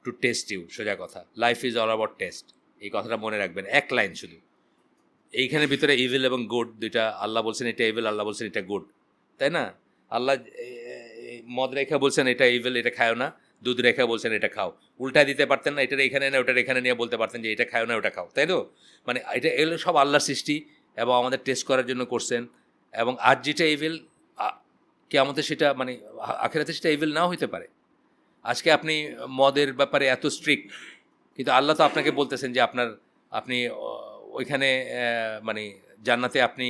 টু টেস্ট ইউ, সোজা কথা, life is all about test, এই কথাটা মনে রাখবেন, এক লাইন শুধু। এইখানের ভিতরে ইভিল এবং গুড দুইটা, আল্লাহ বলছেন এটা ইভিল, আল্লাহ বলছেন এটা গুড, তাই না? আল্লাহ মদ রেখা বলছেন এটা ইভিল, এটা খাও না, দুধ রেখা বলছেন এটা খাও, উল্টায় দিতে পারতেন না, এটার এখানে না ওটার এখানে নিয়ে বলতে পারতেন যে এটা খাও না ওটা খাও, তাই তো? মানে এটা এগুলো সব আল্লাহর সৃষ্টি এবং আমাদের টেস্ট করার জন্য করছেন। এবং আজ যেটা ইভিল কে আমাদের সেটা মানে আখেরাতে সেটা ইভিল নাও হইতে পারে। আজকে আপনি মদের ব্যাপারে এত স্ট্রিক্ট, কিন্তু আল্লাহ তো আপনাকে বলতেছেন যে আপনি ওইখানে মানে জান্নাতে আপনি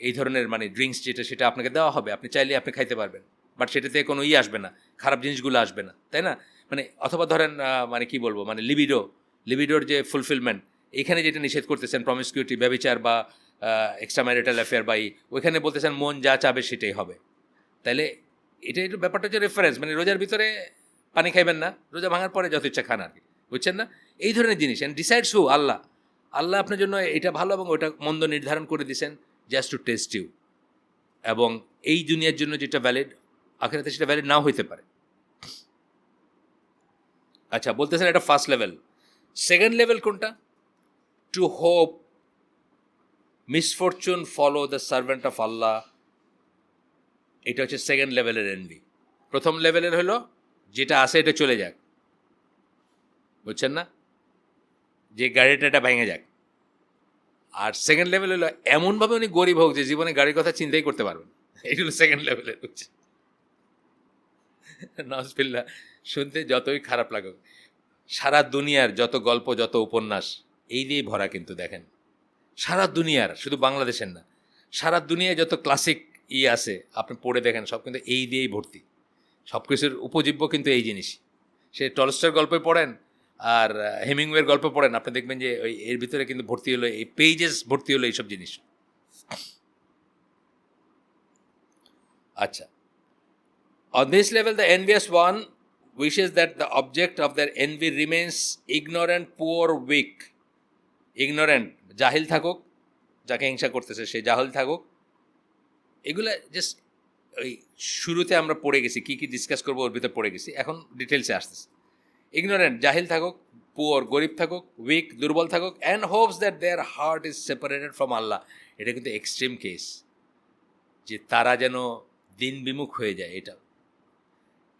এই ধরনের মানে ড্রিঙ্কস যেটা সেটা আপনাকে দেওয়া হবে, আপনি চাইলে আপনি খাইতে পারবেন, বাট সেটাতে কোনো আসবে না, খারাপ জিনিসগুলো আসবে না, তাই না? মানে অথবা ধরেন মানে কি বলবো, মানে লিবিডোর যে ফুলফিলমেন্ট, এখানে যেটা নিষেধ করতেছেন প্রমিসকিউটি, ব্যভিচার বা এক্সট্রা ম্যারিটাল অ্যাফেয়ার বা ওইখানে বলতেছেন মন যা চাবে সেটাই হবে। তাইলে এটা একটু ব্যাপারটা হচ্ছে রেফারেন্স, মানে রোজার ভিতরে পানি খাইবেন না, রোজা ভাঙার পরে যত ইচ্ছা খান আর কি, বুঝছেন না? এই ধরনের জিনিস অ্যান্ড ডিসাইডস হু, আল্লাহ। আল্লাহ আপনার জন্য এটা ভালো এবং ওটা মন্দ নির্ধারণ করে দিয়েছেন জাস্ট টু টেস্ট ইউ। এবং এই দুনিয়ার জন্য যেটা ভ্যালিড, আখেরাতে সেটা ভ্যালিড নাও হইতে পারে। আচ্ছা, বলতেছেন এটা ফার্স্ট লেভেল। সেকেন্ড লেভেল কোনটা? To hope misfortune follow the servant of Allah, এটা হচ্ছে সেকেন্ড লেভেলের এনভি। প্রথম লেভেলের হলো যেটা আসে এটা চলে যাক, বুঝছেন না, যে গাড়িটা এটা ভেঙে যাক। আর সেকেন্ড লেভেল হলো এমনভাবে উনি গরিব হোক যে জীবনে গাড়ির কথা চিন্তাই করতে পারবেন, এইগুলো সেকেন্ড লেভেলের হচ্ছে। নাউজুবিল্লাহ, শুনতে যতই খারাপ লাগুক, সারা দুনিয়ার যত গল্প, যত উপন্যাস এই দিয়েই ভরা। কিন্তু দেখেন সারা দুনিয়ার, শুধু বাংলাদেশের না, সারা দুনিয়ায় যত ক্লাসিক আছে আপনি পড়ে দেখেন, সব কিন্তু এই দিয়েই ভর্তি। সব কিছুর উপজীব্য কিন্তু এই জিনিস। সে টলস্টয়ের গল্পে পড়েন আর হেমিংওয়ের গল্প পড়েন, আপনি দেখবেন যে ওই এর ভিতরে কিন্তু ভর্তি হলো, এই পেজেস ভর্তি হলো এইসব জিনিস। আচ্ছা, on this level the envious one wishes that the object of their envy remains ignorant, poor, weak. ignorant, জাহিল থাকুক, যাকে হিংসা করতেছে সে জাহিল থাকুক। এগুলা জাস্ট ওই শুরুতে আমরা পড়ে গেছি, কী কী ডিসকাস করবো ওর ভিতরে পড়ে গেছি, এখন ডিটেলসে আসতেছে। ইগনোরেন্ট, জাহিল থাকুক, পুয়ার, গরিব থাকুক, উইক, দুর্বল থাকুক, and hopes that their heart is separated from Allah. এটা কিন্তু এক্সট্রিম কেস, যে তারা যেন দিন বিমুখ হয়ে যায়, এটা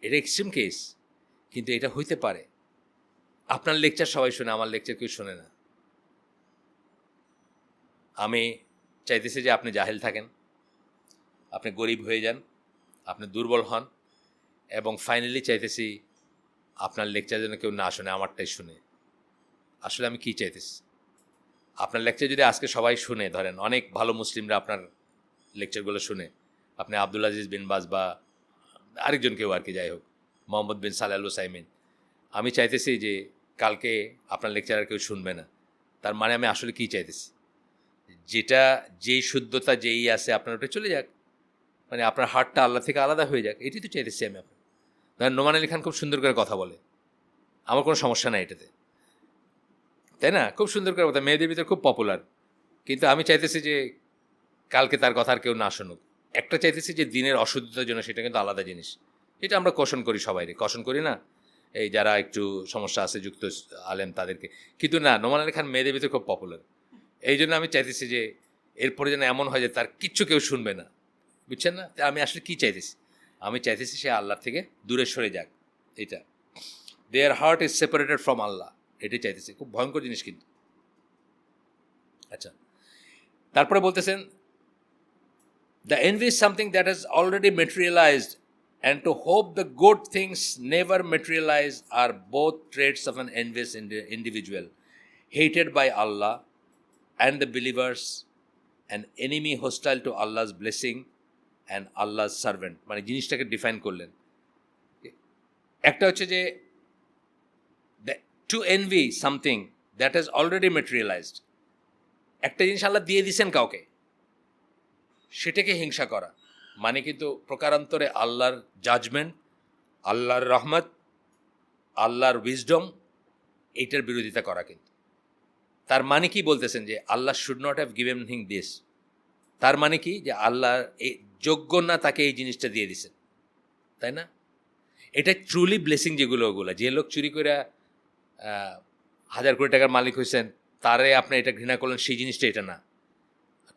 এক্সট্রিম কেস। কিন্তু এটা হইতে পারে। আপনার লেকচার সবাই শোনে, আমার লেকচার কেউ শোনে না। আমি চাইতেছি যে আপনি জাহেল থাকেন, আপনি গরিব হয়ে যান, আপনি দুর্বল হন, এবং ফাইনালি চাইতেছি আপনার লেকচার যেন কেউ না শোনে, আমারটাই শুনে। আসলে আমি কী চাইতেছি, আপনার লেকচার যদি আজকে সবাই শুনে, ধরেন অনেক ভালো মুসলিমরা আপনার লেকচারগুলো শুনে, আপনি আব্দুল আজিজ বিন বাজ বা আরেকজন কেউ আর কি, যাই হোক, মোহাম্মদ বিন সালেহ আল উসাইমিন, আমি চাইতেছি যে কালকে আপনার লেকচার আর কেউ শুনবে না। তার মানে আমি আসলে কী চাইতেছি, যেটা যেই শুদ্ধতা যেই আছে আপনার ওটা চলে যাক, মানে আপনার হার্টটা আল্লাহ থেকে আলাদা হয়ে যাক, এটাই তো চাইতেছি আমি। আপনার ধরেন নোমান আলী খান খুব সুন্দর করে কথা বলে, আমার কোনো সমস্যা নাই এটাতে, তাই না? খুব সুন্দর করে কথা, মেয়েদের ভিতরে খুব পপুলার। কিন্তু আমি চাইতেছি যে কালকে তার কথা আর কেউ না শুনুক। একটা চাইতেছি যে দিনের অশুদ্ধতার জন্য, সেটা কিন্তু আলাদা জিনিস, এটা আমরা কষণ করি, সবাই কষণ করি না, এই যারা একটু সমস্যা আছে যুক্ত আলেম তাদেরকে। কিন্তু না, নোমান আলী খান মেয়েদের ভিতরে খুব পপুলার, এই জন্য আমি চাইতেছি যে এরপরে যেন এমন হয় যে তার কিচ্ছু কেউ শুনবে না, বুঝছেন না? তা আমি আসলে কী চাইতেছি? আমি চাইতেছি সে আল্লাহর থেকে দূরে সরে যাক। এটা দেয়ার হার্ট ইজ সেপারেটেড ফ্রম আল্লাহ, এটাই চাইতেছি। খুব ভয়ঙ্কর জিনিস কিন্তু। আচ্ছা, তারপরে বলতেছেন the envy is something that has already materialized, and to hope the good things never materialize are both traits of an envious individual, hated by Allah and the believers, an enemy hostile to Allah's blessing and Allah's servant. মানে জিনিসটাকে ডিফাইন করলেন। একটা হচ্ছে যে to envy something that has already materialised, একটা জিনিস আল্লাহ দিয়ে দিছেন কাউকে, সেটাকে হিংসা করা মানে কিন্তু প্রকারান্তরে আল্লাহর জাজমেন্ট, আল্লাহর রহমত, আল্লাহর উইজডম, এইটার বিরোধিতা করা। কিন্তু তার মানে কি বলতেছেন যে Allah should not have given him this, তার মানে কি যে আল্লাহ এই যোগ্য না তাকে এই জিনিসটা দিয়ে দিছেন, তাই না? এটা ট্রুলি ব্লেসিং যেগুলো, ওগুলো যে লোক চুরি করে 1,000 কোটি টাকার মালিক হয়েছেন, তারে আপনি এটা ঘৃণা করলেন, সেই জিনিসটা এটা না।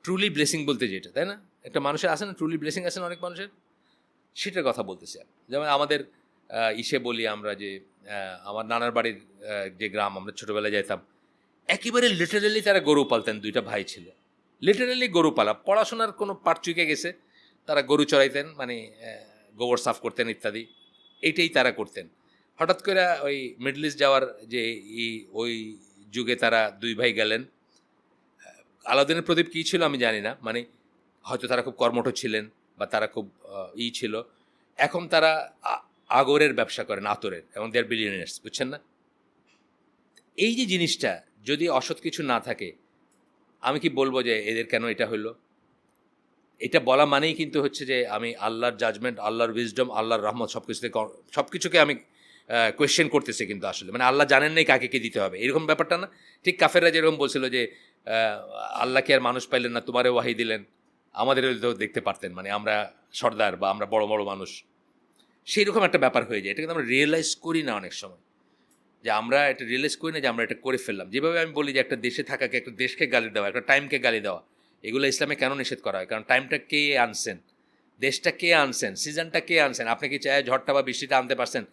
ট্রুলি ব্লেসিং বলতে যেটা, তাই না? একটা মানুষের আছে না ট্রুলি ব্লেসিং, আছে না অনেক মানুষের, সেটার কথা বলতেছি আমি। যেমন আমাদের ইসে বলি আমরা যে আমার নানার বাড়ির যে গ্রাম, আমরা ছোটোবেলায় যেতাম, একেবারে লিটারেলি তারা গরু পালতেন, 2টা ভাই ছিল, লিটারেলি গরু পালা, পড়াশোনার কোনো পাট চুকে গেছে, তারা গরু চড়াইতেন, মানে গোবর সাফ করতেন ইত্যাদি, এইটাই তারা করতেন। হঠাৎ করে ওই মিডল ইস্ট যাওয়ার যে ওই যুগে তারা 2 ভাই গেলেন। আলাউদ্দিনের প্রদীপ কী ছিল আমি জানি না, মানে হয়তো তারা খুব কর্মঠ ছিলেন বা তারা খুব ছিল। এখন তারা আগরের ব্যবসা করেন, আতরের, এবং দেয়ার বিলিয়নিয়ার্স, বুঝছেন না? এই যে জিনিসটা যদি অসৎ কিছু না থাকে, আমি কি বলবো যে এদের কেন এটা হইলো? এটা বলা মানেই কিন্তু হচ্ছে যে আমি আল্লাহর জাজমেন্ট, আল্লাহর উইজডম, আল্লাহর রহমত সব কিছুকে আমি কোয়েশ্চেন করতেছি। কিন্তু আসলে মানে আল্লাহ জানেন নাই কাকে কে দিতে হবে, এরকম ব্যাপারটা না। ঠিক কাফেররা যেরকম বলছিল যে আল্লাহকে আর মানুষ পাইলেন না, তোমারে ওয়াহি দিলেন, আমাদেরও তো দেখতে পারতেন, মানে আমরা সর্দার বা আমরা বড় বড় মানুষ, সেই রকম একটা ব্যাপার হয়ে যায়। এটা কিন্তু আমরা রিয়েলাইজ করি না অনেক সময়, যে আমরা এটা রিয়েলাইজ করি না যে আমরা এটা করে ফেললাম। যেভাবে আমি বলি যে একটা দেশে থাকাকে, একটা দেশকে গালি দেওয়া, একটা টাইমকে গালি দেওয়া, এগুলো ইসলামে কেন নিষেধ করা হয়? কারণ টাইমটা কে আনছেন, দেশটা কে আনছেন, সিজনটা কে আনছেন, আপনি কি চায় ঝড়টা বা বৃষ্টিটা আনতে পারছেন?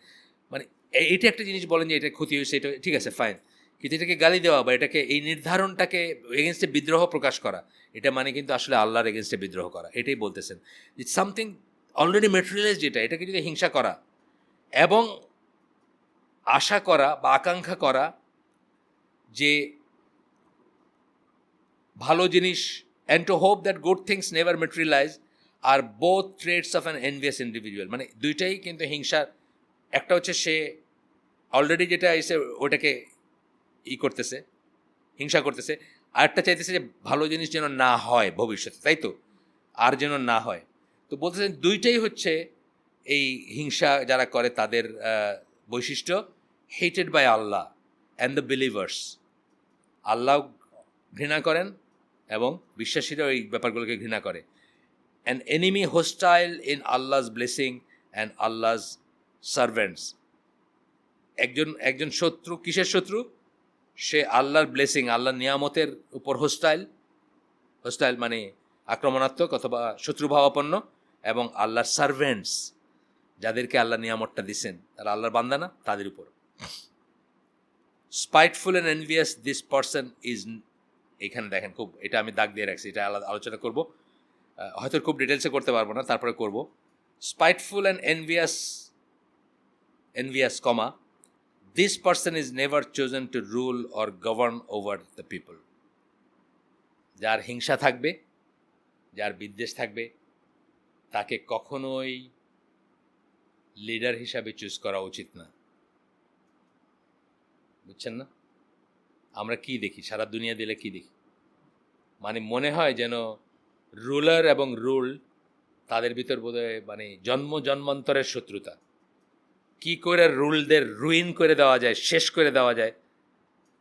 মানে এইটা একটা জিনিস বলেন যে এটা ক্ষতি হয়েছে, এটা ঠিক আছে, ফাইন, কিন্তু এটাকে গালি দেওয়া বা এটাকে এই নির্ধারণটাকে এগেনস্টে বিদ্রোহ প্রকাশ করা, এটা মানে কিন্তু আসলে আল্লাহর এগেনস্টে বিদ্রোহ করা। এটাই বলতেছেন যে সামথিং অলরেডি মেটেরিয়ালাইজ, যেটা, এটাকে যদি হিংসা করা এবং আশা করা বা আকাঙ্ক্ষা করা যে ভালো জিনিস, and to hope that good things never materialize, are both traits of an envious individual. মানে দুইটাই কিন্তু হিংসার। একটা হচ্ছে সে অলরেডি যেটা এসে ওটাকে করতেছে, হিংসা করতেছে, আরেকটা চাইতেছে যে ভালো জিনিস যেন না হয় ভবিষ্যতে, তাই তো, আর যেন না হয়। তো বলতেছেন দুইটাই হচ্ছে এই হিংসা যারা করে তাদের বৈশিষ্ট্য। Hated by Allah and the believers, আল্লাহ ঘৃণা করেন এবং বিশ্বাসীরা এই ব্যাপারগুলোকে ঘৃণা করে। An enemy hostile in Allah's blessing and Allah's servants, একজন শত্রু। কিসের শত্রু? সে আল্লাহর ব্লেসিং, আল্লাহর নিয়ামতের উপর হোস্টাইল মানে আক্রমণাত্মক অথবা শত্রুভাবাপন্ন, এবং আল্লাহর সার্ভেন্টস, যাদেরকে আল্লাহ নিয়ামতটা দিচ্ছেন, তারা আল্লাহর বান্দা না, তাদের উপর। Spiteful and envious this person is, এখানে দেখেন খুব, এটা আমি দাগ দিয়ে রাখছি, এটা আলোচনা করব, হয়তো খুব ডিটেলসে করতে পারবো না, তারপরে করব। Spiteful and envious comma, this person is never chosen to rule or govern over the people. যার হিংসা থাকবে, যার বিদ্বেষ থাকবে, তাকে কখনোই লিডার হিসাবে চুজ করা উচিত না, বুঝছেন না? আমরা কি দেখি সারা দুনিয়া দিলে, কি দেখি, মানে মনে হয় যেন রুলার এবং রুল তাদের ভিতর বোধহয় মানে জন্মান্তরের শত্রুতা। কি করে রুলদের রুইন করে দেওয়া যায়, শেষ করে দেওয়া যায়,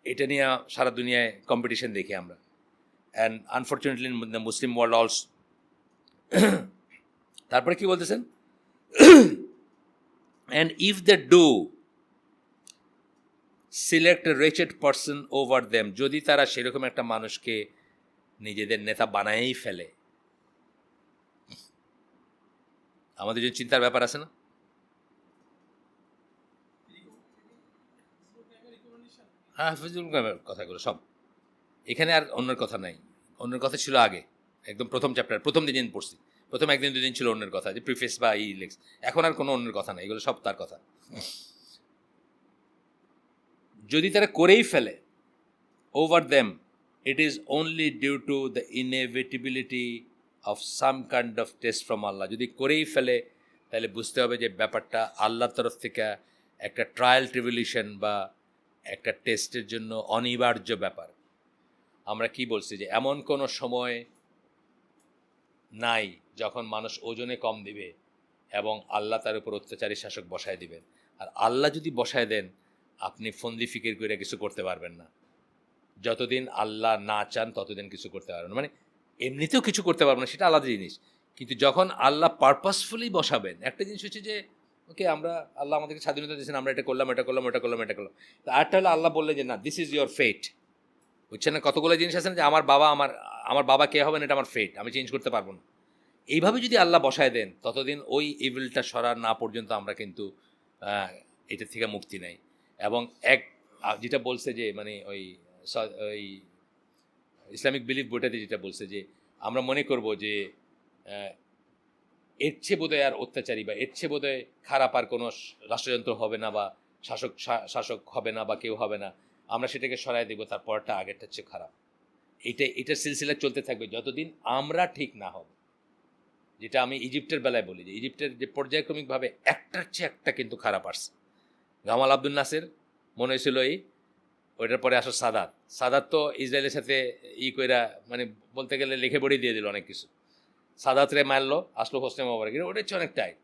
এটা নিয়ে সারা দুনিয়ায় কম্পিটিশন দেখি আমরা। And unfortunately in the Muslim world also. তারপরে কি বলতেছেন? And if they do select a wretched person over them, যদি তারা সেরকম একটা মানুষকে নিজেদের নেতা বানায়েই ফেলে। আমাদের যে চিন্তার ব্যাপার আছে না? হ্যাঁ, হাফিজুল কালামের কথাগুলো সব এখানে আর অন্যের কথা নাই। অন্যের কথা ছিল আগে, একদম প্রথম চ্যাপ্টার, প্রথম দিন পড়ছি, প্রথম একদিন দুদিন ছিল অন্যের কথা, যে প্রিফেস বা লেক্স। এখন আর কোনো অন্যের কথা নাই, এগুলো সব তার কথা। যদি তারা করেই ফেলে, over them it is only due to the inevitability of some kind of test from Allah. যদি করেই ফেলে তাহলে বুঝতে হবে যে ব্যাপারটা আল্লাহর তরফ থেকে একটা ট্রায়াল ট্রিবিউলেশন বা একটা টেস্টের জন্য অনিবার্য ব্যাপার। আমরা কি বলছি যে এমন কোনো সময় নাই যখন মানুষ ওজনে কম দিবে এবং আল্লাহ তার উপর অত্যাচারী শাসক বসায় দিবেন। আর আল্লাহ যদি বসায় দেন, আপনি ফন্দি ফিকির করে কিছু করতে পারবেন না। যতদিন আল্লাহ না চান ততদিন কিছু করতে পারবেন না। মানে এমনিতেও কিছু করতে পারবেন না, সেটা আলাদা জিনিস। কিন্তু যখন আল্লাহ পারপাসফুলি বসাবেন, একটা জিনিস হচ্ছে যে ওকে আমরা, আল্লাহ আমাদেরকে স্বাধীনতা দিয়েছেন, আমরা এটা করলাম, এটা করলাম, এটা করলাম, এটা করলাম। আরেকটা হলো আল্লাহ বললেন যে না, দিস ইজ ইয়োর ফেট। বুঝছেন না? কতগুলো জিনিস আছে না, যে আমার বাবা, আমার বাবা কে হবেন, এটা আমার ফেট, আমি চেঞ্জ করতে পারবো না। এইভাবে যদি আল্লাহ বসায় দেন, ততদিন ওই ইভিলটা সরার না পর্যন্ত আমরা কিন্তু এটার থেকে মুক্তি নেই। এবং যেটা বলছে যে মানে ওই ইসলামিক বিলিফ বইটাতে যেটা বলছে যে আমরা মনে করব যে এর চেয়ে বোধহয় আর অত্যাচারী বা এর চেয়ে বোধহয় খারাপ আর কোনো রাষ্ট্রযন্ত্র হবে না বা শাসক হবে না বা কেউ হবে না, আমরা সেটাকে সরাই দেবো, তারপরটা আগেরটা চেয়ে খারাপ। এটার সিলসিলা চলতে থাকবে যতদিন আমরা ঠিক না হব। যেটা আমি ইজিপ্টের বেলায় বলি, যে ইজিপ্টের যে পর্যায়ক্রমিকভাবে একটার চেয়ে একটা কিন্তু খারাপ আসছে। গামাল আব্দুল নাসের মনে হয়েছিল ওইটার পরে আসো সাদাত তো ইসরায়েলের সাথে কইরা মানে বলতে গেলে লিখে পড়েই দিয়ে দিল অনেক কিছু। সাদাতরে মারলো, আসলো হোসনে মোবারক, ওটা হচ্ছে অনেক টাইট।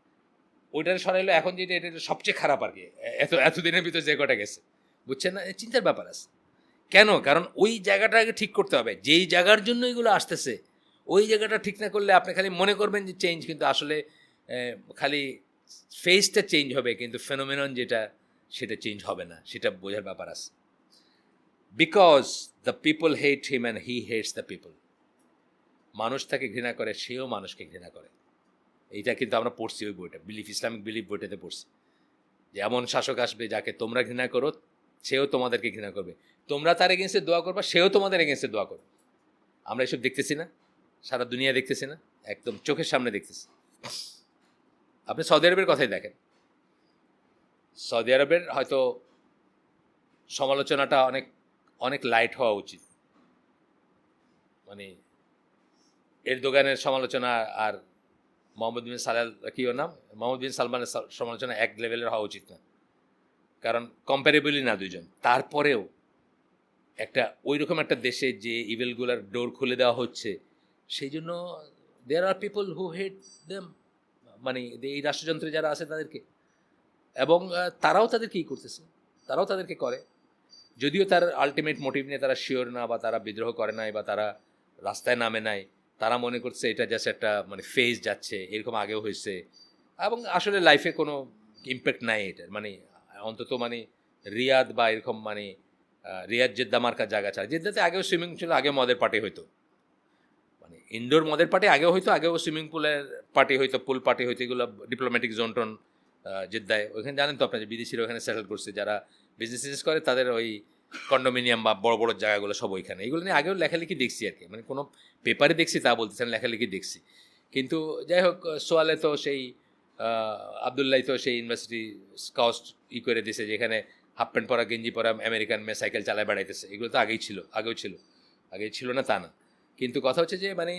ওইটার সরাইলো, এখন যেটা এটা সবচেয়ে খারাপ আর কি, এতদিনের ভিতরে যে কটা গেছে। বুঝছেন না? চিন্তার ব্যাপার আছে। কেন? কারণ ওই জায়গাটা আগে ঠিক করতে হবে, যেই জায়গার জন্য এগুলো আসতেছে ওই জায়গাটা ঠিক না করলে আপনি খালি মনে করবেন যে চেঞ্জ, কিন্তু আসলে খালি ফেসটা চেঞ্জ হবে, কিন্তু ফেনোমেনন যেটা সেটা চেঞ্জ হবে না, সেটা বোঝার ব্যাপার আছে। Because the people hate him and he hates the people. মানুষ তাকে ঘৃণা করে, সেও মানুষকে ঘৃণা করে। এইটা কিন্তু আমরা পড়ছি ওই বইটা, ইসলামিক বিলিফ বইটাতে পড়ছি যে এমন শাসক আসবে যাকে তোমরা ঘৃণা করো, সেও তোমাদেরকে ঘৃণা করবে। তোমরা তার এগেনস্টে দোয়া করবা, সেও তোমাদের এগেনস্টে দোয়া করবে। আমরা এসব দেখতেছি না? সারা দুনিয়া দেখতেছি না? একদম চোখের সামনে দেখতেছি। আপনি সৌদি আরবের কথাই দেখেন। সৌদি আরবের হয়তো সমালোচনাটা অনেক অনেক লাইট হওয়া উচিত। মানে এরদোগানের সমালোচনা আর মোহাম্মদ বিন মোহাম্মদ বিন সালমানের সমালোচনা এক লেভেলের হওয়া উচিত না, কারণ কম্পারেবলই না দুইজন। তারপরেও একটা ওই রকম একটা দেশে যে ইভেলগুলার ডোর খুলে দেওয়া হচ্ছে, সেই জন্য দেয়ার আর পিপল হু হেট দেম, মানে এই রাষ্ট্রযন্ত্রে যারা আছে তাদেরকে। এবং তারাও তাদেরকে করতেছে, তারাও তাদেরকে করে, যদিও তার আলটিমেট মোটিভ নিয়ে তারা শিওর না, বা তারা বিদ্রোহ করে নাই, বা তারা রাস্তায় নামে নাই। তারা মনে করছে এটা জাস্ট একটা মানে ফেজ যাচ্ছে, এরকম আগেও হয়েছে, এবং আসলে লাইফে কোনো ইম্প্যাক্ট নাই এটার। মানে অন্তত মানে রিয়াদ বা এরকম মানে রিয়াদ জেদ্দা মার্কার জায়গা ছাড়া, জেদ্দাতে আগেও সুইমিং ছিল, আগেও মদের পার্টি হইতো, মানে ইনডোর মদের পার্টি আগেও হইতো, আগেও সুইমিং পুলের পার্টি হইতো, পুল পার্টি হইতো, এগুলো ডিপ্লোম্যাটিক জোন টোন জেদ্দায়। ওইখানে জানেন তো আপনার, যে বিদেশিরা ওখানে সেটেল করছে, যারা বিজনেস করে তাদের ওই কন্ডোমিনিয়াম বা বড় বড় জায়গাগুলো সব ওইখানে। এগুলো নিয়ে আগেও লেখালেখি দেখছি আর কি, মানে কোনো পেপারে দেখছি তা বলতেছেন, লেখালেখি দেখছি। কিন্তু যাই হোক, সোয়ালে তো সেই আবদুল্লাহ তো সেই ইউনিভার্সিটি স্কাউট করে দিছে, যেখানে হাফ প্যান্ট পরা, গেঞ্জি পরা আমেরিকান মেয়ে সাইকেল চালায় বেড়াইতেছে। এগুলো তো আগেই ছিল না তা না। কিন্তু কথা হচ্ছে যে মানে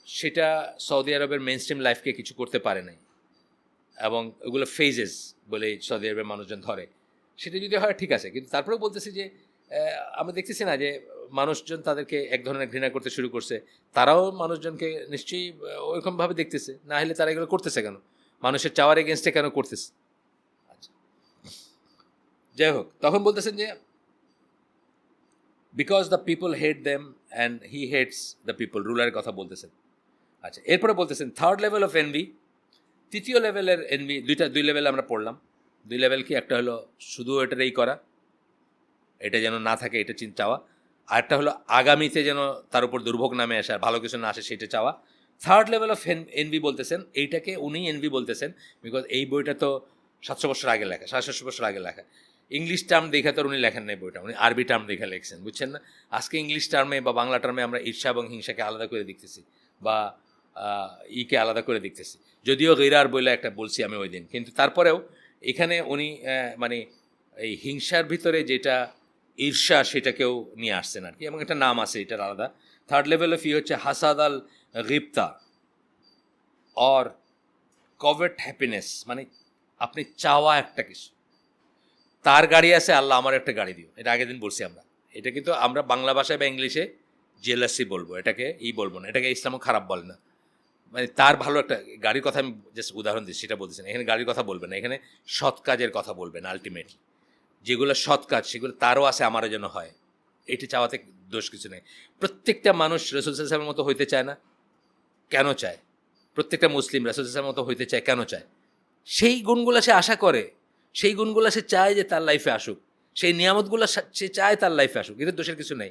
সেটা সৌদি আরবের মেইন স্ট্রিম লাইফকে কিছু করতে পারে নাই, এবং ওগুলো ফেজেস বলে সৌদি আরবের মানুষজন ধরে। সেটা যদি হয় ঠিক আছে, কিন্তু তারপরেও বলতেছি যে আমরা দেখতেছি না যে মানুষজন তাদেরকে এক ধরনের ঘৃণা করতে শুরু করছে। তারাও মানুষজনকে নিশ্চয়ই ওইরকমভাবে দেখতেছে, না হলে তারা এগুলো করতেছে কেন? মানুষের চাওয়ার এগেনস্টে কেন করতেছে? আচ্ছা, যাই হোক, তখন বলতেছেন যে because the people hate them and he hates the people, রুলারের কথা বলতেছেন। আচ্ছা, এরপরে বলতেছেন থার্ড লেভেল অফ এনভি, তৃতীয় লেভেলের এনভি। দুই লেভেল আমরা পড়লাম। দুই লেভেল কি? একটা হলো শুধু এটার করা, এটা যেন না থাকে, এটা চাওয়া। আরেকটা হলো আগামীতে যেন তার উপর দুর্ভোগ নামে আসে আর ভালো কিছু না আসে সেটা চাওয়া। থার্ড লেভেল অফ এনভি বলতেছেন, এইটাকে উনি এনভি বলতেছেন বিকজ এই বইটা তো 700 বছর আগে লেখা, 750 বছর আগে লেখা। ইংলিশ টার্ম দেখে তো উনি লেখেন নাই বইটা, উনি আরবি টার্ম দেখে লিখছেন, বুঝছেন না? আজকে ইংলিশ টার্মে বা বাংলা টার্মে আমরা ঈর্ষা এবং হিংসাকে আলাদা করে দেখতেছি বা ইকে আলাদা করে দেখতেছি, যদিও গিরার বইলে একটা বলছি আমি ওই দিন, কিন্তু তারপরেও এখানে উনি মানে এই হিংসার ভিতরে যেটা ঈর্ষা সেটাকেও নিয়ে আসছেন আর কি, এবং একটা নাম আছে এটার আলাদা। থার্ড লেভেল অফ হচ্ছে হাসাদ আল গিপ্তা অর কভেট হ্যাপিনেস, মানে আপনি চাওয়া একটা কিছু, তার গাড়ি আছে, আল্লাহ আমার একটা গাড়ি দিও, এটা আগের দিন বলছি আমরা। এটা কিন্তু আমরা বাংলা ভাষায় বা ইংলিশে জেলাসি বলবো, এটাকে বলবো না, এটাকে ইসলামও খারাপ বলে না। মানে তার ভালো একটা গাড়ির কথা আমি জাস্ট উদাহরণ দিচ্ছি, সেটা বলতেছি না, এখানে গাড়ির কথা বলবেন না, এখানে সৎ কাজের কথা বলবেন। আলটিমেটলি যেগুলো সৎ কাজ সেগুলো তারও আছে, আমারও যেন হয়, এটি চাওয়াতে দোষ কিছু নেই। প্রত্যেকটা মানুষ রাসূল সাল্লাল্লাহু আলাইহি ওয়াসাল্লামের মতো হইতে চায় না, কেন চায়? প্রত্যেকটা মুসলিম রাসূল সাল্লাল্লাহু আলাইহি ওয়াসাল্লামের মতো হইতে চায়, কেন চায়? সেই গুণগুলো সে আশা করে, সেই গুণগুলো সে চায় যে তার লাইফে আসুক, সেই নিয়ামতগুলো সে চায় তার লাইফে আসুক, এতে দোষের কিছু নেই।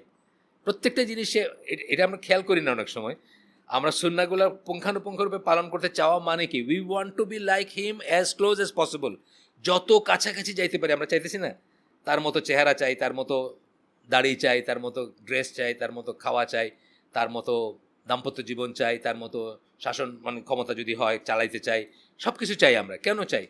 প্রত্যেকটা জিনিস সে, এটা আমরা খেয়াল করি না অনেক সময়। আমরা সুন্নাহগুলো পুঙ্খানুপুঙ্খরূপে পালন করতে চাওয়া মানে কি? We want to be like him as close as possible, যত কাছাকাছি যাইতে পারি আমরা চাইতেছি না? তার মতো চেহারা চাই, তার মতো দাড়ি চাই, তার মতো ড্রেস চাই, তার মতো খাওয়া চাই, তার মতো দাম্পত্য জীবন চাই, তার মতো শাসন মানে ক্ষমতা যদি হয় চালাইতে চাই, সব কিছু চাই আমরা। কেন চাই?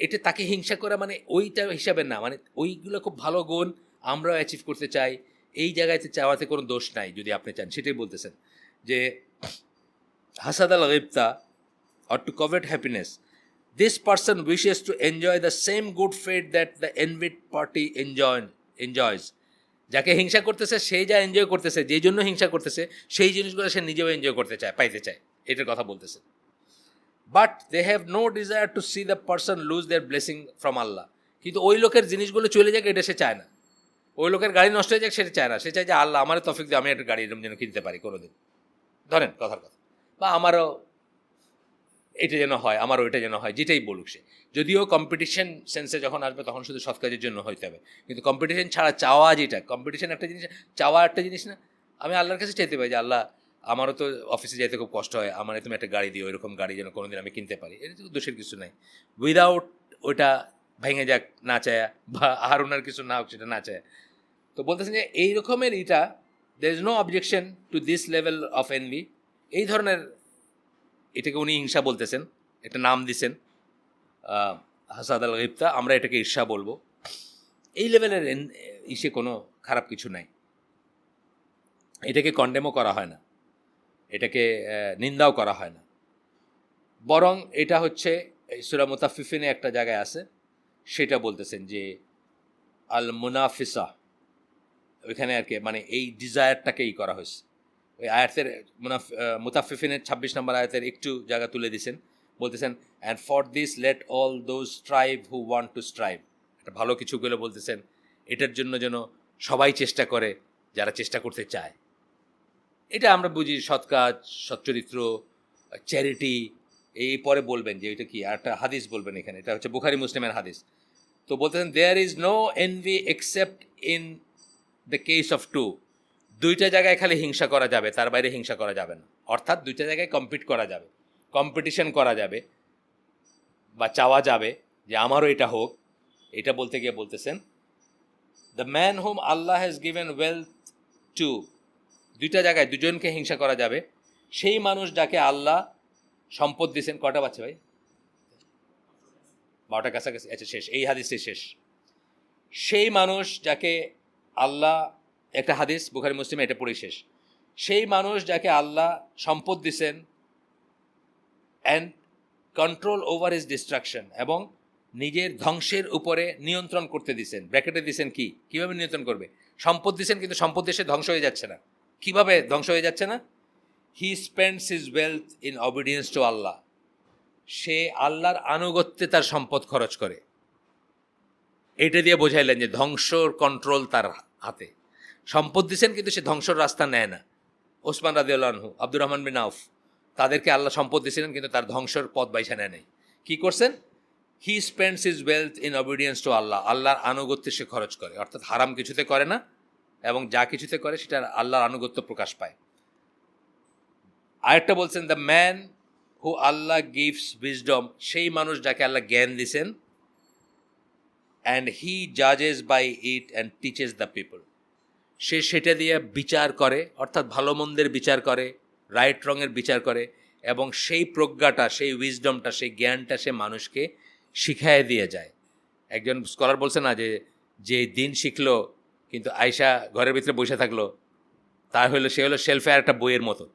এটা তাকে হিংসা করা মানে ওইটা হিসাবে না, মানে ওইগুলো খুব ভালো গুণ আমরাও অ্যাচিভ করতে চাই, এই জায়গাতে চাওয়াতে কোনো দোষ নাই যদি আপনি চান, সেটাই বলতেছেন যে হাসাদ আল গিবতা or to covet happiness. This person wishes to enjoy the same good fate that the envied party enjoys. যাকে হিংসা করতেছে সেই যা এনজয় করতেছে, যেই জন্য হিংসা করতেছে সেই জিনিসগুলো সে নিজেও এনজয় করতে চায়, পাইতে চায়, এটার কথা বলতেছে। But they have no desire to see the person lose their blessing from Allah. কিন্তু ওই লোকের জিনিসগুলো চলে যাক এটা সে চায় না, ওই লোকের গাড়ি নষ্ট হয়ে যাক সেটা চায় না, সে চায় যে আল্লাহ আমার তৌফিক দিয়ে আমি একটা গাড়ি এরকম যেন কিনতে পারি কোনোদিন, ধরেন কথার কথা, বা আমারও এটা যেন হয়, আমার ওইটা যেন হয়, যেটাই বলুক সে। যদিও কম্পিটিশন সেন্সে যখন আসবে তখন শুধু সৎ কাজের জন্য হইতে হবে, কিন্তু কম্পিটিশন ছাড়া চাওয়া, যেটা কম্পিটিশন একটা জিনিস, চাওয়া একটা জিনিস না। আমি আল্লাহর কাছে চাইতে পারি যে আল্লাহ আমারও তো অফিসে যাইতে খুব কষ্ট হয়, আমার তুমি একটা গাড়ি দিও, এরকম গাড়ি যেন কোনোদিন আমি কিনতে পারি, এটা তো দোষের কিছু নাই। উইদাউট ওইটা ভেঙে যাক না চায়া, বা আর ওনার কিছু না হোক সেটা না চায়। তো বলতেছেন যে এই রকমের এটা, there is no objection to this level of envy, এই ধরনের, এটাকে উনি হিংসা বলতেছেন, একটা নাম দিছেন হাসাদ আল গিবতা, আমরা এটাকে ঈর্ষা বলবো। এই লেভেলের ইসে কোনো খারাপ কিছু নাই, এটাকে কন্ডেমও করা হয় না, এটাকে নিন্দাও করা হয় না, বরং এটা হচ্ছে সূরা মুতাফফিফিনে একটা জায়গায় আছে, সেটা বলতেছেন যে আল মুনাফিসা, ওইখানে আর কি মানে এই ডিজায়ারটাকেই করা হয়েছে। ওই আয়াতের মুতাফফিফিনের 26 নম্বর আয়াতের একটু জায়গা তুলে দিয়েছেন, বলতেছেন and for this late all those strive who want to strive, একটা ভালো কিছুগুলো বলতেছেন, এটার জন্য যেন সবাই চেষ্টা করে যারা চেষ্টা করতে চায়। এটা আমরা বুঝি সৎ কাজ, সচ্চরিত্র, চ্যারিটি, এই পরে বলবেন যে এটা কি, আর একটা হাদিস বলবেন এখানে, এটা হচ্ছে বুখারী মুসলিমের হাদিস। তো বলতেছেন there is no envy except in the case of two, দুইটা জায়গায় খালি হিংসা করা যাবে, তার বাইরে হিংসা করা যাবে না। অর্থাৎ দুইটা জায়গায় কম্পিট করা যাবে, কম্পিটিশন করা যাবে বা চাওয়া যাবে যে আমারও এটা হোক। এটা বলতে গিয়ে বলতেছেন the man whom Allah has given wealth to, দুইটা জায়গায় দুজনকে হিংসা করা যাবে, সেই মানুষ যাকে আল্লাহ সম্পদ দিয়েছেন। কটা বাচ্চা ভাই? 12টার কাছাকাছি, আচ্ছা শেষ, এই হাদিসটি শেষ। সেই মানুষ যাকে আল্লাহ, একটা হাদিস বুখারী মুসলিমে, এটা পড়ে শেষ। সেই মানুষ যাকে আল্লাহ সম্পদ দিছেন and control over his destruction, এবং নিজের ধ্বংসের উপরে নিয়ন্ত্রণ করতে দিছেন। ব্র্যাকেটে দিছেন কি, কীভাবে নিয়ন্ত্রণ করবে? সম্পদ দিছেন কিন্তু সম্পদ দেশে ধ্বংস হয়ে যাচ্ছে না। কিভাবে ধ্বংস হয়ে যাচ্ছে না? He spends his wealth in obedience to Allah, সে আল্লাহর আনুগত্যে তার সম্পদ খরচ করে। এটা দিয়ে বোঝাইলেন যে ধ্বংসর কন্ট্রোল তার হাতে। সম্পদ দিচ্ছেন কিন্তু সে ধ্বংসর রাস্তা নেয় না। ওসমান রাদিয়াল্লাহু আনহু, আব্দুর রহমান বিন আউফ, তাদেরকে আল্লাহ সম্পদ দিয়েছিলেন কিন্তু তার ধ্বংসর পথ বাইছা নেয় নাই। কী করছেন? He spends his wealth in obedience to Allah, আল্লাহর আনুগত্যে সে খরচ করে, অর্থাৎ হারাম কিছুতে করে না এবং যা কিছুতে করে সেটা আল্লাহর আনুগত্য প্রকাশ পায়। আরেকটা বলছেন, the man who Allah gives wisdom, সেই মানুষ যাকে আল্লাহ জ্ঞান দিছেন, অ্যান্ড হি জাজেস by it and teaches the people, সে সেটা দিয়ে বিচার করে, অর্থাৎ ভালো মন্দের বিচার করে, রাইট রঙের বিচার করে, এবং সেই প্রজ্ঞাটা, সেই উইজডমটা, সেই জ্ঞানটা সে মানুষকে শিখায় দিয়ে যায়। একজন স্কলার বলছে না যে দিন শিখলো কিন্তু আয়সা ঘরের ভিতরে বসে থাকলো, সে হলো শেলফে আর একটা বইয়ের মতো।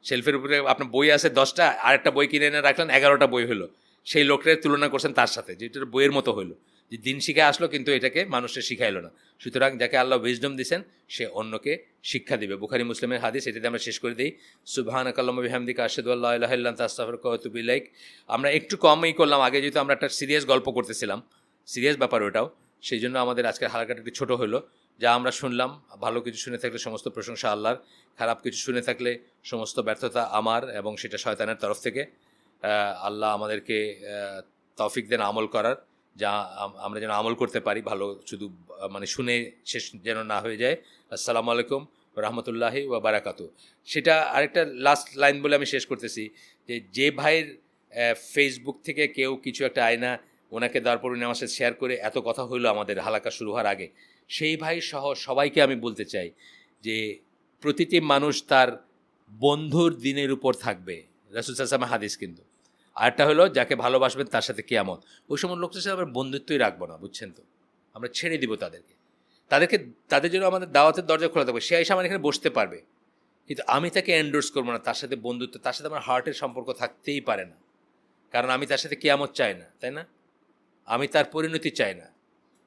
শেলফের উপরে আপনার বই আছে 10টা, আর একটা বই কিনে এনে রাখলেন, 11টা বই হলো। সেই লোকটার তুলনা করছেন তার সাথে, যেটা বইয়ের মতো হলো, যে দিন শিখে আসলো কিন্তু এটাকে মানুষের শিখাইলো না। সুতরাং যাকে আল্লাহ উইজডম দিয়েছেন সে অন্যকে শিক্ষা দিবে। বুখারী মুসলিমের হাদিস, এটাতে আমরা শেষ করে দিই। সুবহানাকাল্লাহুম্মা বিহামদিকা আশহাদু আল্লা ইলাহা ইল্লা আনতা আস্তাগফিরুকা ওয়া আতুবু ইলাইক। আমরা একটু কমই করলাম, আগে যেহেতু আমরা একটা সিরিয়াস গল্প করতেছিলাম, সিরিয়াস ব্যাপার ওটাও, সেই জন্য আমাদের আজকের হালকাটা একটু ছোটো হলো। যা আমরা শুনলাম, ভালো কিছু শুনে থাকলে সমস্ত প্রশংসা আল্লাহর, খারাপ কিছু শুনে থাকলে সমস্ত ব্যর্থতা আমার, এবং সেটা শয়তানের তরফ থেকে। আল্লাহ আমাদেরকে তৌফিক দেন আমল করার, যা আমরা যেন আমল করতে পারি, ভালো শুধু মানে শুনে শেষ যেন না হয়ে যায়। আসসালামু আলাইকুম রহমতুল্লাহি ওয়া বারাকাতু। সেটা আরেকটা লাস্ট লাইন বলে আমি শেষ করতেছি, যে ভাইয়ের ফেসবুক থেকে কেউ কিছু একটা আয়না ওনাকে দেওয়ার পর উনি আমার সাথে শেয়ার করে এত কথা হইলো আমাদের হালাকা শুরু হওয়ার আগে, সেই ভাই সহ সবাইকে আমি বলতে চাই যে প্রতিটি মানুষ তার বন্ধুর দিনের উপর থাকবে, রাসূল সাল্লাল্লাহু আলাইহি ওয়াসাল্লামের হাদিস কিন্তু। আরেকটা হলো, যাকে ভালোবাসবেন তার সাথে কিয়ামত। ওই সময় লোকদের সাথে আমরা বন্ধুত্বই রাখবো না, বুঝছেন তো, আমরা ছেড়ে দিব তাদের জন্য আমাদের দাওয়াতের দরজা খোলা থাকবে। সে এসে আমার এখানে বসতে পারবে, কিন্তু আমি তাকে এন্ডোর্স করবো না, তার সাথে বন্ধুত্ব, তার সাথে আমার হার্টের সম্পর্ক থাকতেই পারে না, কারণ আমি তার সাথে কিয়ামত চাই না, তাই না? আমি তার পরিণতি চাই না।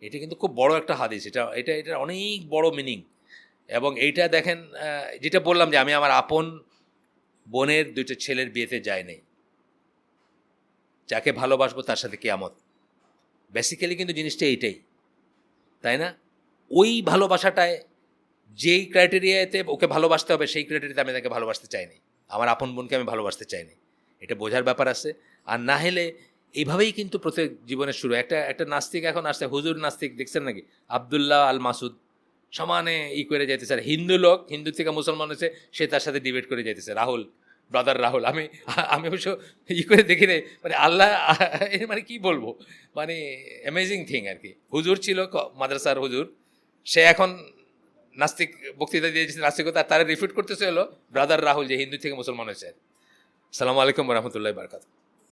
এটা কিন্তু খুব বড় একটা হাদিস, এটা অনেক বড় মিনিং। এবং এইটা দেখেন, যেটা বললাম যে আমি আমার আপন বোনের 2টা ছেলের বিয়েতে যাই নাই, যাকে ভালোবাসবো তার সাথে কিয়ামত, বেসিক্যালি কিন্তু জিনিসটা এইটাই, তাই না? ওই ভালোবাসাটায় যেই ক্রাইটেরিয়াতে ওকে ভালোবাসতে হবে, সেই ক্রাইটেরিয়াতে আমি তাকে ভালোবাসতে চাইনি, আমার আপন বোনকে আমি ভালোবাসতে চাইনি। এটা বোঝার ব্যাপার আছে। আর না হলে এইভাবেই কিন্তু প্রত্যেক জীবনের শুরু। একটা নাস্তিক এখন আসছে, হুজুর নাস্তিক, দেখছেন নাকি? আবদুল্লাহ আল মাসুদ সমানে করে যাইতেছে, আর হিন্দু লোক, হিন্দু থেকে মুসলমান হচ্ছে, সে তার সাথে ডিবেট করে যাইতেছে, রাহুল, ব্রাদার রাহুল। আমি অবশ্য করে দেখি রে, মানে আল্লাহ, মানে কি বলবো, মানে অ্যামেজিং থিং আর কি। হুজুর ছিল মাদ্রাসার হুজুর, সে এখন নাস্তিক বক্তৃতা দিয়েছে নাস্তিকতা, তারা রিফিউট করতেছে হলো ব্রাদার রাহুল, যে হিন্দু থেকে মুসলমান হয়েছে। আসসালামু আলাইকুম রহমতুল্লাহ বারকাত।